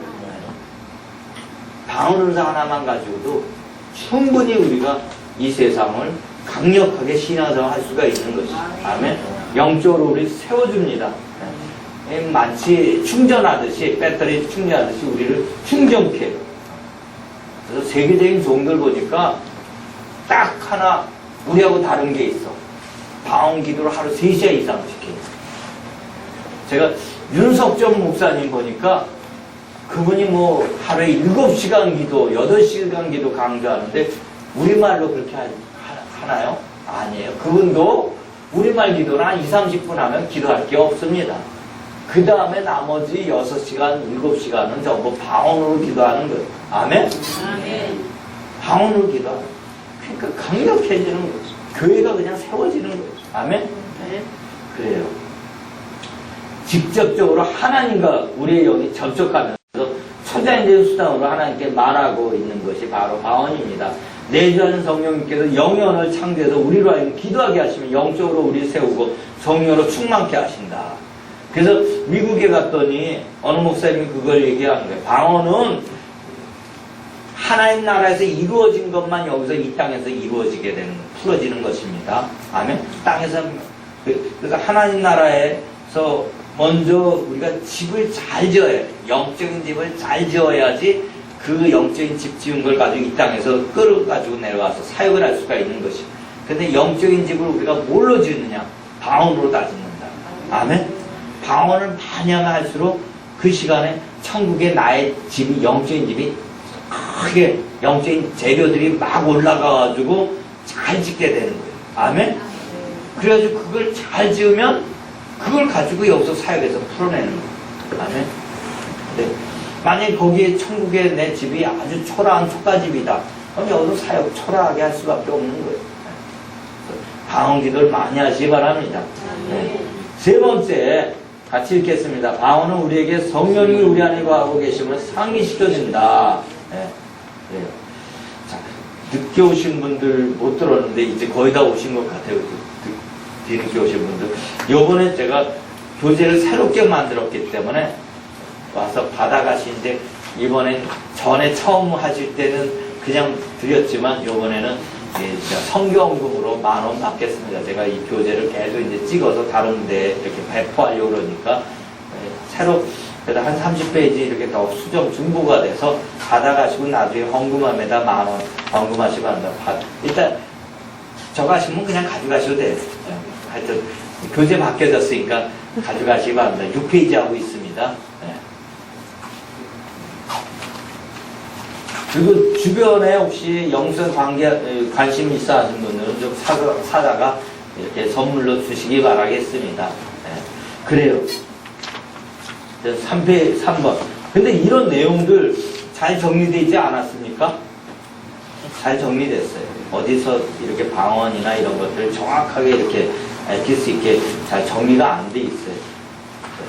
방언 은사 하나만 가지고도 충분히 우리가 이 세상을 강력하게 신앙생활 할 수가 있는 것입니다. 아멘? 영적으로 우리 세워줍니다. 마치 충전하듯이, 배터리 충전하듯이 우리를 충전케. 그래서 세계적인 종들 보니까 딱 하나 우리하고 다른 게 있어. 방언 기도를 하루 3시간 이상 시켜요. 제가 윤석정 목사님 보니까 그분이 뭐 하루에 7시간 기도, 8시간 기도 강조하는데 우리말로 그렇게 하나요? 아니에요. 그분도 우리말 기도를 한 20-30분 하면 기도할 게 없습니다. 그 다음에 나머지 6시간, 7시간은 전부 방언으로 기도하는 거예요. 아멘? 아멘. 방언으로 기도하는 거예요. 그러니까 강력해지는 거죠. 교회가 그냥 세워지는 거예요. 아멘? 네. 그래요. 직접적으로 하나님과 우리의 영이 접촉하면서 초자연적인 수단으로 하나님께 말하고 있는 것이 바로 방언입니다. 내주하는 성령님께서 영혼을 창조해서 우리로 하여금 기도하게 하시면 영적으로 우리를 세우고 성령으로 충만케 하신다. 그래서 미국에 갔더니 어느 목사님이 그걸 얘기하는 거예요. 방언은 하나님 나라에서 이루어진 것만 여기서 이 땅에서 이루어지게 되는, 풀어지는 것입니다. 아멘? 땅에서, 그래서 하나님 나라에서 먼저 우리가 집을 잘 지어야 돼. 영적인 집을 잘 지어야지 그 영적인 집 지은 걸 가지고 이 땅에서 끌어가지고 내려와서 사역을 할 수가 있는 것이. 근데 영적인 집을 우리가 뭘로 짓느냐? 방언으로 다 짓는다. 아멘? 방언을 많이 하면 할수록 그 시간에 천국에 나의 집이, 영적인 집이 크게 영적인 재료들이 막 올라가가지고 잘 짓게 되는 거예요. 아멘? 그래가지고 그걸 잘 지으면 그걸 가지고 여기서 사역해서 풀어내는 거예요. 아멘? 네. 만약에 거기에 천국에 내 집이 아주 초라한 초가집이다. 그럼 여기서 사역 초라하게 할 수밖에 없는 거예요. 방언 기도를 많이 하시기 바랍니다. 네. 세 번째, 같이 읽겠습니다. 방언은 우리에게 성령이 우리 안에 거하고 계심을 상기시켜준다. 네. 그래요. 자, 늦게 오신 분들 못 들었는데 이제 거의 다 오신 것 같아요. 뒤늦게 오신 분들. 요번에 제가 교재를 새롭게 만들었기 때문에 와서 받아가시는데, 이번엔 전에 처음 하실 때는 그냥 드렸지만 요번에는 성경금으로 10,000원 받겠습니다. 제가 이 교재를 계속 이제 찍어서 다른 데 이렇게 배포하려고 그러니까 새로 그래도 한 30페이지 이렇게 더 수정 중보가 돼서 받아가시고 나중에 헌금함에다 10,000원 헌금하시고 한다. 일단 저거 하시면 그냥 가져가셔도 돼요. 하여튼 교재 바뀌어졌으니까 가져가시기 바랍니다. 6페이지 하고 있습니다. 그리고 주변에 혹시 영성 관심 있어 하시는 분들은 좀 사다가 이렇게 선물로 주시기 바라겠습니다. 그래요. 3번. 근데 이런 내용들 잘 정리되어 있지 않았습니까? 잘 정리됐어요. 어디서 이렇게 방언이나 이런 것들을 정확하게 이렇게 알릴 수 있게 잘 정리가 안 돼 있어요.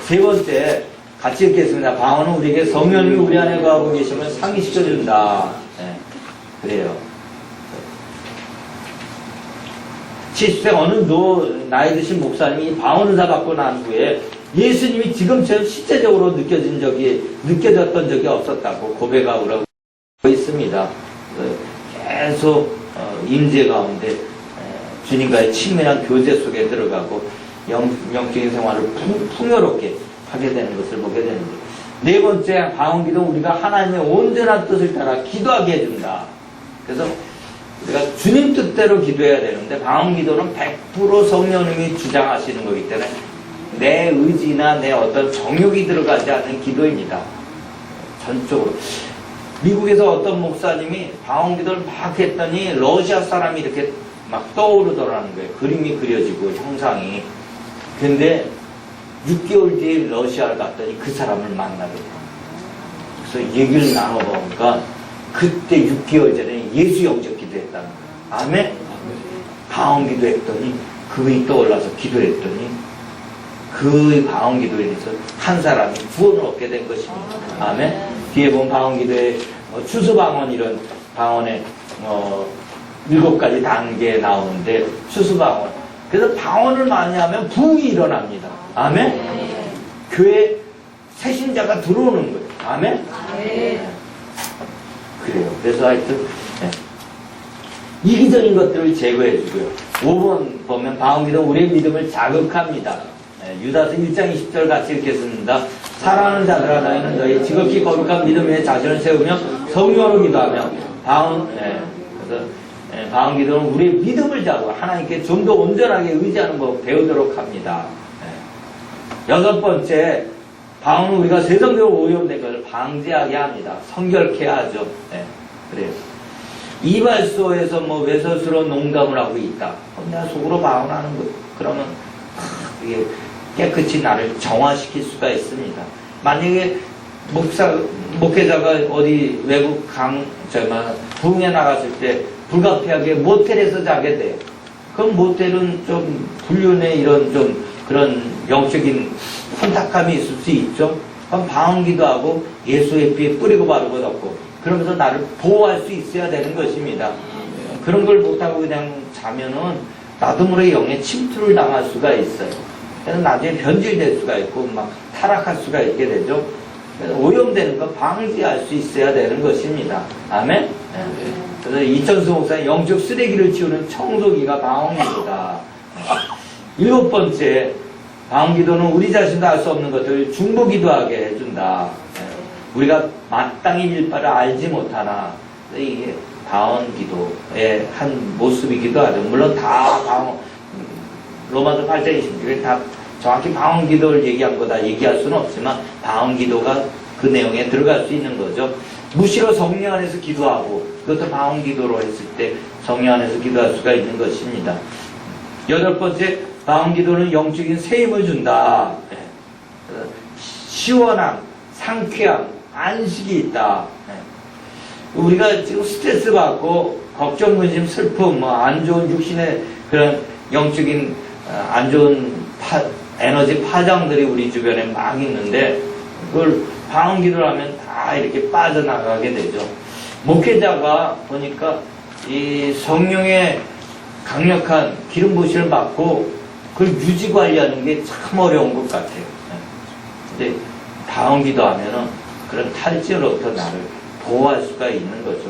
세 번째, 같이 읽겠습니다. 방언은 우리에게 성령이 우리 안에 거하고 계심을 상기시켜준다. 네, 그래요. 70세 어느 나이 드신 목사님이 방언을 다 받고 난 후에 예수님이 지금처럼 실제적으로 느껴졌던 적이 없었다고 고백하고 있습니다. 계속 임재 가운데 주님과의 친밀한 교제 속에 들어가고 영적인 생활을 풍요롭게 하게 되는 것을 보게 되는데, 네 번째, 방언기도 우리가 하나님의 온전한 뜻을 따라 기도하게 해준다. 그래서 우리가 주님 뜻대로 기도해야 되는데, 방언기도는 100% 성령님이 주장하시는 거기 때문에 내 의지나 내 어떤 정욕이 들어가지 않는 기도입니다. 전적으로. 미국에서 어떤 목사님이 방언기도를 막 했더니 러시아 사람이 이렇게 막 떠오르더라는 거예요. 그림이 그려지고 형상이. 근데 6개월 뒤에 러시아를 갔더니 그 사람을 만나게 돼요. 그래서 얘기를 나눠보니까 그때 6개월 전에 예수 영접 기도했다는 거예요. 아멘? 방언 기도했더니 그분이 떠올라서 기도했더니 그 방언 기도에 대해서 한 사람이 구원을 얻게 된 것입니다. 아멘? 뒤에 보면 방언 기도에 추수방언 이런 방언의 7가지 단계 나오는데 추수방언. 그래서 방언을 많이 하면 부흥이 일어납니다. 아멘? 교회 새신자가 들어오는 거예요. 아멘? 그래요. 그래서 하여튼 이기적인 것들을 제거해주고요. 5번 보면 방언기도 우리의 믿음을 자극합니다. 유다서 1장 20절 같이 읽겠습니다. 사랑하는 자들아 너희는 너희 지극히 거룩한 믿음 위에 자신을 세우며 성령으로 기도하며 그래서 방언기도는 우리의 믿음을 자고 하나님께 좀 더 온전하게 의지하는 법 배우도록 합니다. 6번째, 방언은 우리가 세상적으로 오염된 것을 방지하게 합니다. 성결케 하죠. 그래요. 이발소에서 외설스러운 농담을 하고 있다. 내가 속으로 방언하는 거. 그러면 이게 깨끗이 나를 정화시킬 수가 있습니다. 만약에 목회자가 어디 외국 부흥에 나갔을 때 불가피하게 모텔에서 자게 돼. 그럼 모텔은 좀 불륜의 이런 좀 그런 영적인 혼탁함이 있을 수 있죠. 그럼 방언기도 하고 예수의 피에 뿌리고 바르고 덮고 그러면서 나를 보호할 수 있어야 되는 것입니다. 그런 걸 못하고 그냥 자면은 나도 모르게 영에 침투를 당할 수가 있어요. 그래서 나중에 변질될 수가 있고 막 타락할 수가 있게 되죠. 그래서 오염되는 거 방지할 수 있어야 되는 것입니다. 아멘? 그래서 이천수 목사님 영적 쓰레기를 치우는 청소기가 방언기도다. 7번째, 방언기도는 우리 자신도 알 수 없는 것들을 중보기도하게 해준다. 우리가 마땅히 빌 바를 알지 못하나 이게 방언 기도의 한 모습이기도 하죠. 물론 다 방언, 로마서 8장 26일 다 정확히 방언 기도를 얘기한 거다 얘기할 수는 없지만 방언 기도가 그 내용에 들어갈 수 있는 거죠. 무시로 성령 안에서 기도하고 그것도 방언 기도로 했을 때 성령 안에서 기도할 수가 있는 것입니다. 여덟 번째, 방언 기도는 영적인 세임을 준다. 시원함, 상쾌함, 안식이 있다. 우리가 지금 스트레스 받고 걱정, 근심, 슬픔, 뭐 안 좋은 육신의 그런 영적인 안 좋은 에너지 파장들이 우리 주변에 막 있는데 그걸 방언 기도를 하면 다 이렇게 빠져나가게 되죠. 목회자가 보니까 이 성령의 강력한 기름 부으심을 받고 그걸 유지 관리하는 게 참 어려운 것 같아요. 근데 방언 기도하면은 그런 탈지로부터 나를 보호할 수가 있는 거죠.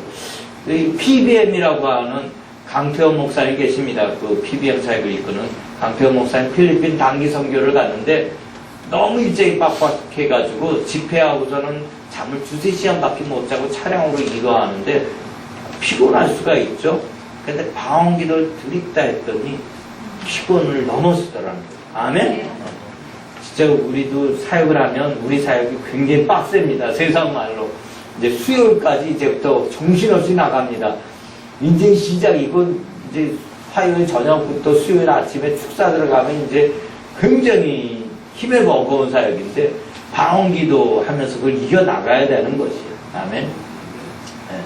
이 PBM이라고 하는 강태원 목사님 계십니다. 그 PBM 사역을 이끄는 강태원 목사님 필리핀 단기 선교를 갔는데 너무 일정이 빡빡해가지고 집회하고서는 잠을 두세 시간밖에 못 자고 차량으로 이동하는데 피곤할 수가 있죠. 근데 방언 기도를 드립다 했더니 피곤을 넘어서더라는 거예요. 아멘? 진짜 우리도 사역을 하면 우리 사역이 굉장히 빡셉니다. 세상 말로. 이제 수요일까지 이제부터 정신없이 나갑니다. 이제 시작이고 이제 화요일 저녁부터 수요일 아침에 축사 들어가면 이제 굉장히 힘에 버거운 사역인데 방언 기도 하면서 그걸 이겨나가야 되는 것이에요. 아멘? 네,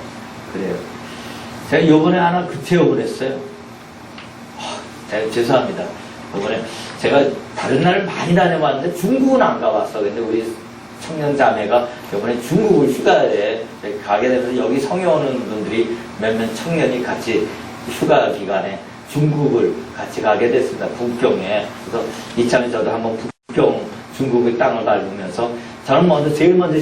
그래요. 제가 요번에 하나 그 체험을 했어요. 제가 죄송합니다. 요번에 제가 다른 나라를 많이 다녀봤는데 중국은 안 가봤어. 근데 우리 청년 자매가 요번에 중국을 휴가에 가게 되면서 여기 성에 오는 분들이 몇몇 청년이 같이 휴가 기간에 중국을 같이 가게 됐습니다. 북경에. 그래서 이참에 저도 한번 북경 중국의 땅을 밟으면서 저는 먼저 제일 먼저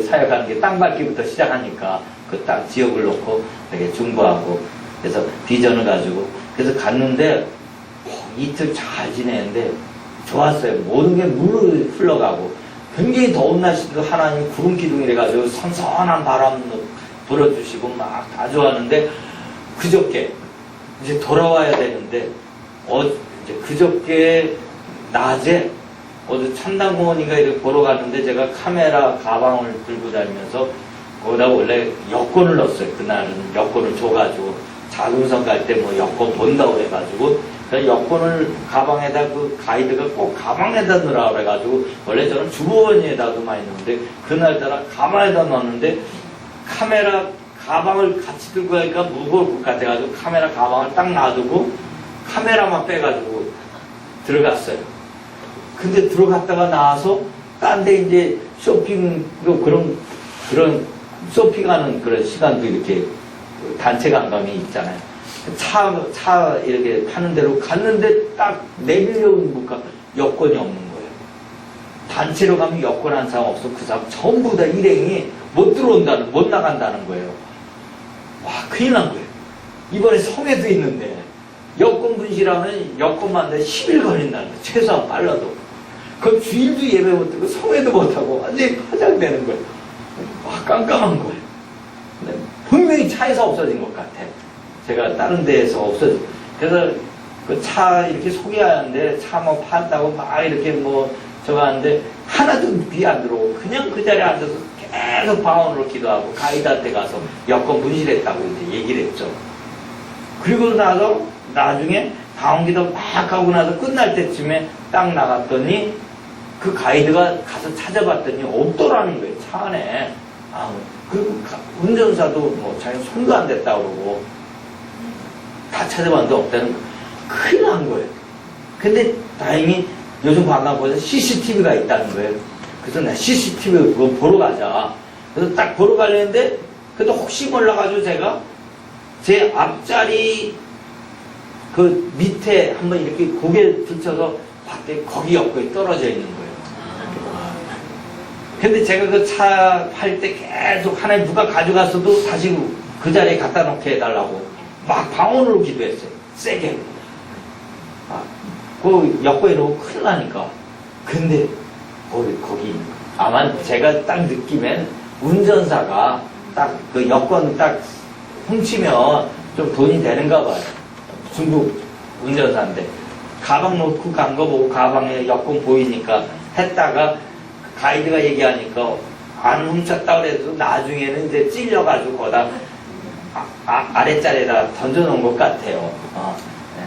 사역하는 게 땅 밟기부터 시작하니까 그 땅 지역을 놓고 되게 중보하고 그래서 비전을 가지고 그래서 갔는데 이틀 잘 지내는데 좋았어요. 모든 게 물로 흘러가고 굉장히 더운 날씨도 하나님 구름 기둥이래가지고 선선한 바람 불어주시고 막 다 좋았는데 그저께 이제 돌아와야 되는데 이제 그저께 낮에 어디 참나무원인가 이렇게 보러 갔는데 제가 카메라 가방을 들고 다니면서 거기다 원래 여권을 넣었어요. 그날은 여권을 줘가지고 자금성 갈 때 뭐 여권 본다고 그래가지고 여권을 가방에다 그 가이드가 꼭 가방에다 넣으라 그래가지고 원래 저는 주머니에다도 많이 넣는데 그날따라 가방에다 넣었는데 카메라 가방을 같이 들고 가니까 무거울 것 같아가지고 카메라 가방을 딱 놔두고 카메라만 빼가지고 들어갔어요. 근데 들어갔다가 나와서 딴 데 이제 쇼핑도 그런 쇼핑하는 그런 시간도 이렇게 단체 관광이 있잖아요. 차 이렇게 타는 데로 갔는데 딱 내밀려오니까 여권이 없는 거예요. 단체로 가면 여권 한 사람 없어. 그 사람 전부 다 일행이 못 나간다는 거예요. 와, 큰일 난 거예요. 이번에 성에도 있는데 여권 분실하면 여권만 돼 10일 걸린다는 거예요. 최소한 빨라도. 그럼 주일도 예배 못하고 성에도 못하고 완전히 파장되는 거예요. 와, 깜깜한 거예요. 분명히 차에서 없어진 것 같아. 제가 다른 데에서 없어져. 그래서 그 차 이렇게 소개하는데 차 뭐 판다고 막 이렇게 뭐 저거 하는데 하나도 귀 안 들어오고 그냥 그 자리에 앉아서 계속 방언으로 기도하고 가이드한테 가서 여권 분실했다고 이제 얘기를 했죠. 그리고 나서 나중에 방언 기도 막 하고 나서 끝날 때쯤에 딱 나갔더니 그 가이드가 가서 찾아봤더니 없더라는 거예요. 차 안에. 그리고 운전사도 뭐 자기 손도 안 댔다고 그러고 다 찾아봤는데 없다는 거. 큰일 난 거예요. 근데 다행히 요즘 관광 보면 CCTV가 있다는 거예요. 그래서 나 CCTV 그거 보러 가자. 그래서 딱 보러 가려는데 그래도 혹시 몰라가지고 제가 제 앞자리 그 밑에 한번 이렇게 고개 들쳐서 봤더니 거기 옆구리 떨어져 있는 거예요. 근데 제가 그 차 팔 때 계속 하나님 누가 가져갔어도 다시 그 자리에 갖다 놓게 해달라고 막 방언으로 기도했어요. 세게. 그 여권에 놓고 큰일 나니까. 근데 거기 아마 제가 딱 느끼면 운전사가 딱 그 여권 딱 훔치면 좀 돈이 되는가 봐요. 중국 운전사인데 가방 놓고 간 거 보고 가방에 여권 보이니까 했다가 가이드가 얘기하니까 안 훔쳤다 그래도 나중에는 이제 찔려가지고 거다 아랫자리에다 던져놓은 것 같아요. 네,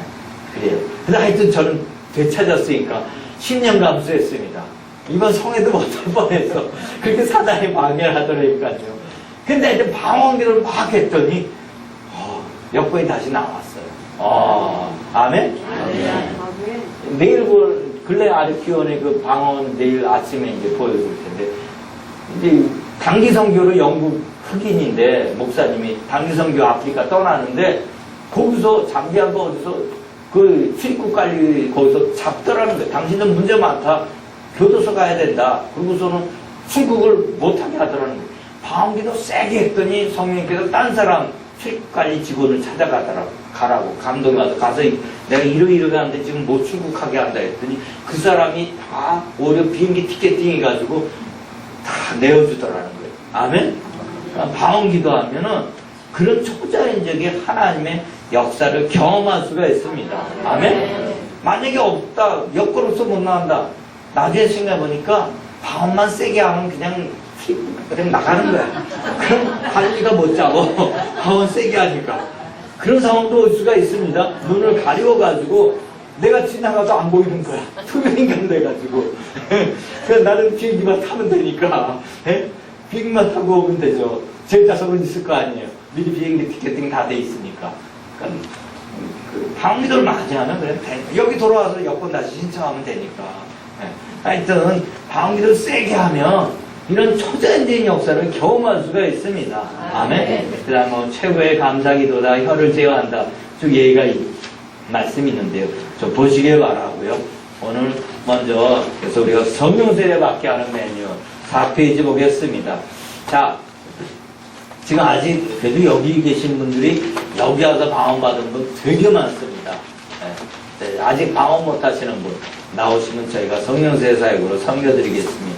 그래요. 근데 하여튼 저는 되찾았으니까 10년 감수했습니다. 이번 성에도 못할 뻔해서 그렇게 사단이 방해를 하더라니까요. 근데 이제 방언기를 막 했더니 여권이 다시 나왔어요. 아멘? 내일 근래 아르키온의 그 방언 내일 아침에 이제 보여줄 텐데 이제 단기 선교로 영국 흑인인데 목사님이 단기 선교 아프리카 떠나는데 거기서 잠비한가 어디서 그 출입국 관리 거기서 잡더라는 거예요. 당신은 문제 많다. 교도소 가야 된다. 그러고서는 출국을 못하게 하더라는 거예요. 방언기도 세게 했더니 성령님께서 딴 사람 출입관리 직원을 가라고 감동이 와서 가서 내가 이러이러 가는데 지금 못 출국하게 한다 했더니 그 사람이 다 오히려 비행기 티켓팅 해가지고 다 내어주더라는 거예요. 아멘? 방언기도 하면은 그런 초자연적인 하나님의 역사를 경험할 수가 있습니다. 아멘? 만약에 없다, 여권 없어 못 나간다. 나중에 생각해보니까 방언만 세게 하면 그냥 나가는 거야. 그럼 관리가 못 잡어. 방언 세게 하니까. 그런 상황도 올 수가 있습니다. 눈을 가려가지고 내가 지나가도 안 보이는 거야. 투명인간 돼가지고. 그래서 나는 비행기만 타면 되니까. 비행기만 타고 오면 되죠. 제자석은 있을 거 아니에요. 미리 비행기 티켓팅이 다 돼 있으니까. 그러니까 그 방언기도를 많이 하면 그냥 여기 돌아와서 여권 다시 신청하면 되니까. 하여튼 방언기도를 세게 하면 이런 초자연적인 역사를 경험할 수가 있습니다. 아멘. 그 다음 뭐 최고의 감사기도다, 혀를 제어한다. 쭉 얘기가 말씀이 있는데요. 좀 보시길 바라고요. 오늘 먼저 그래서 우리가 성령 세례 받게 하는 매뉴얼 4페이지 보겠습니다. 자, 지금 아직 그래도 여기 계신 분들이 여기 와서 방언 받은 분 되게 많습니다. 아직 방언 못 하시는 분 나오시면 저희가 성령 세례 사역으로 섬겨드리겠습니다.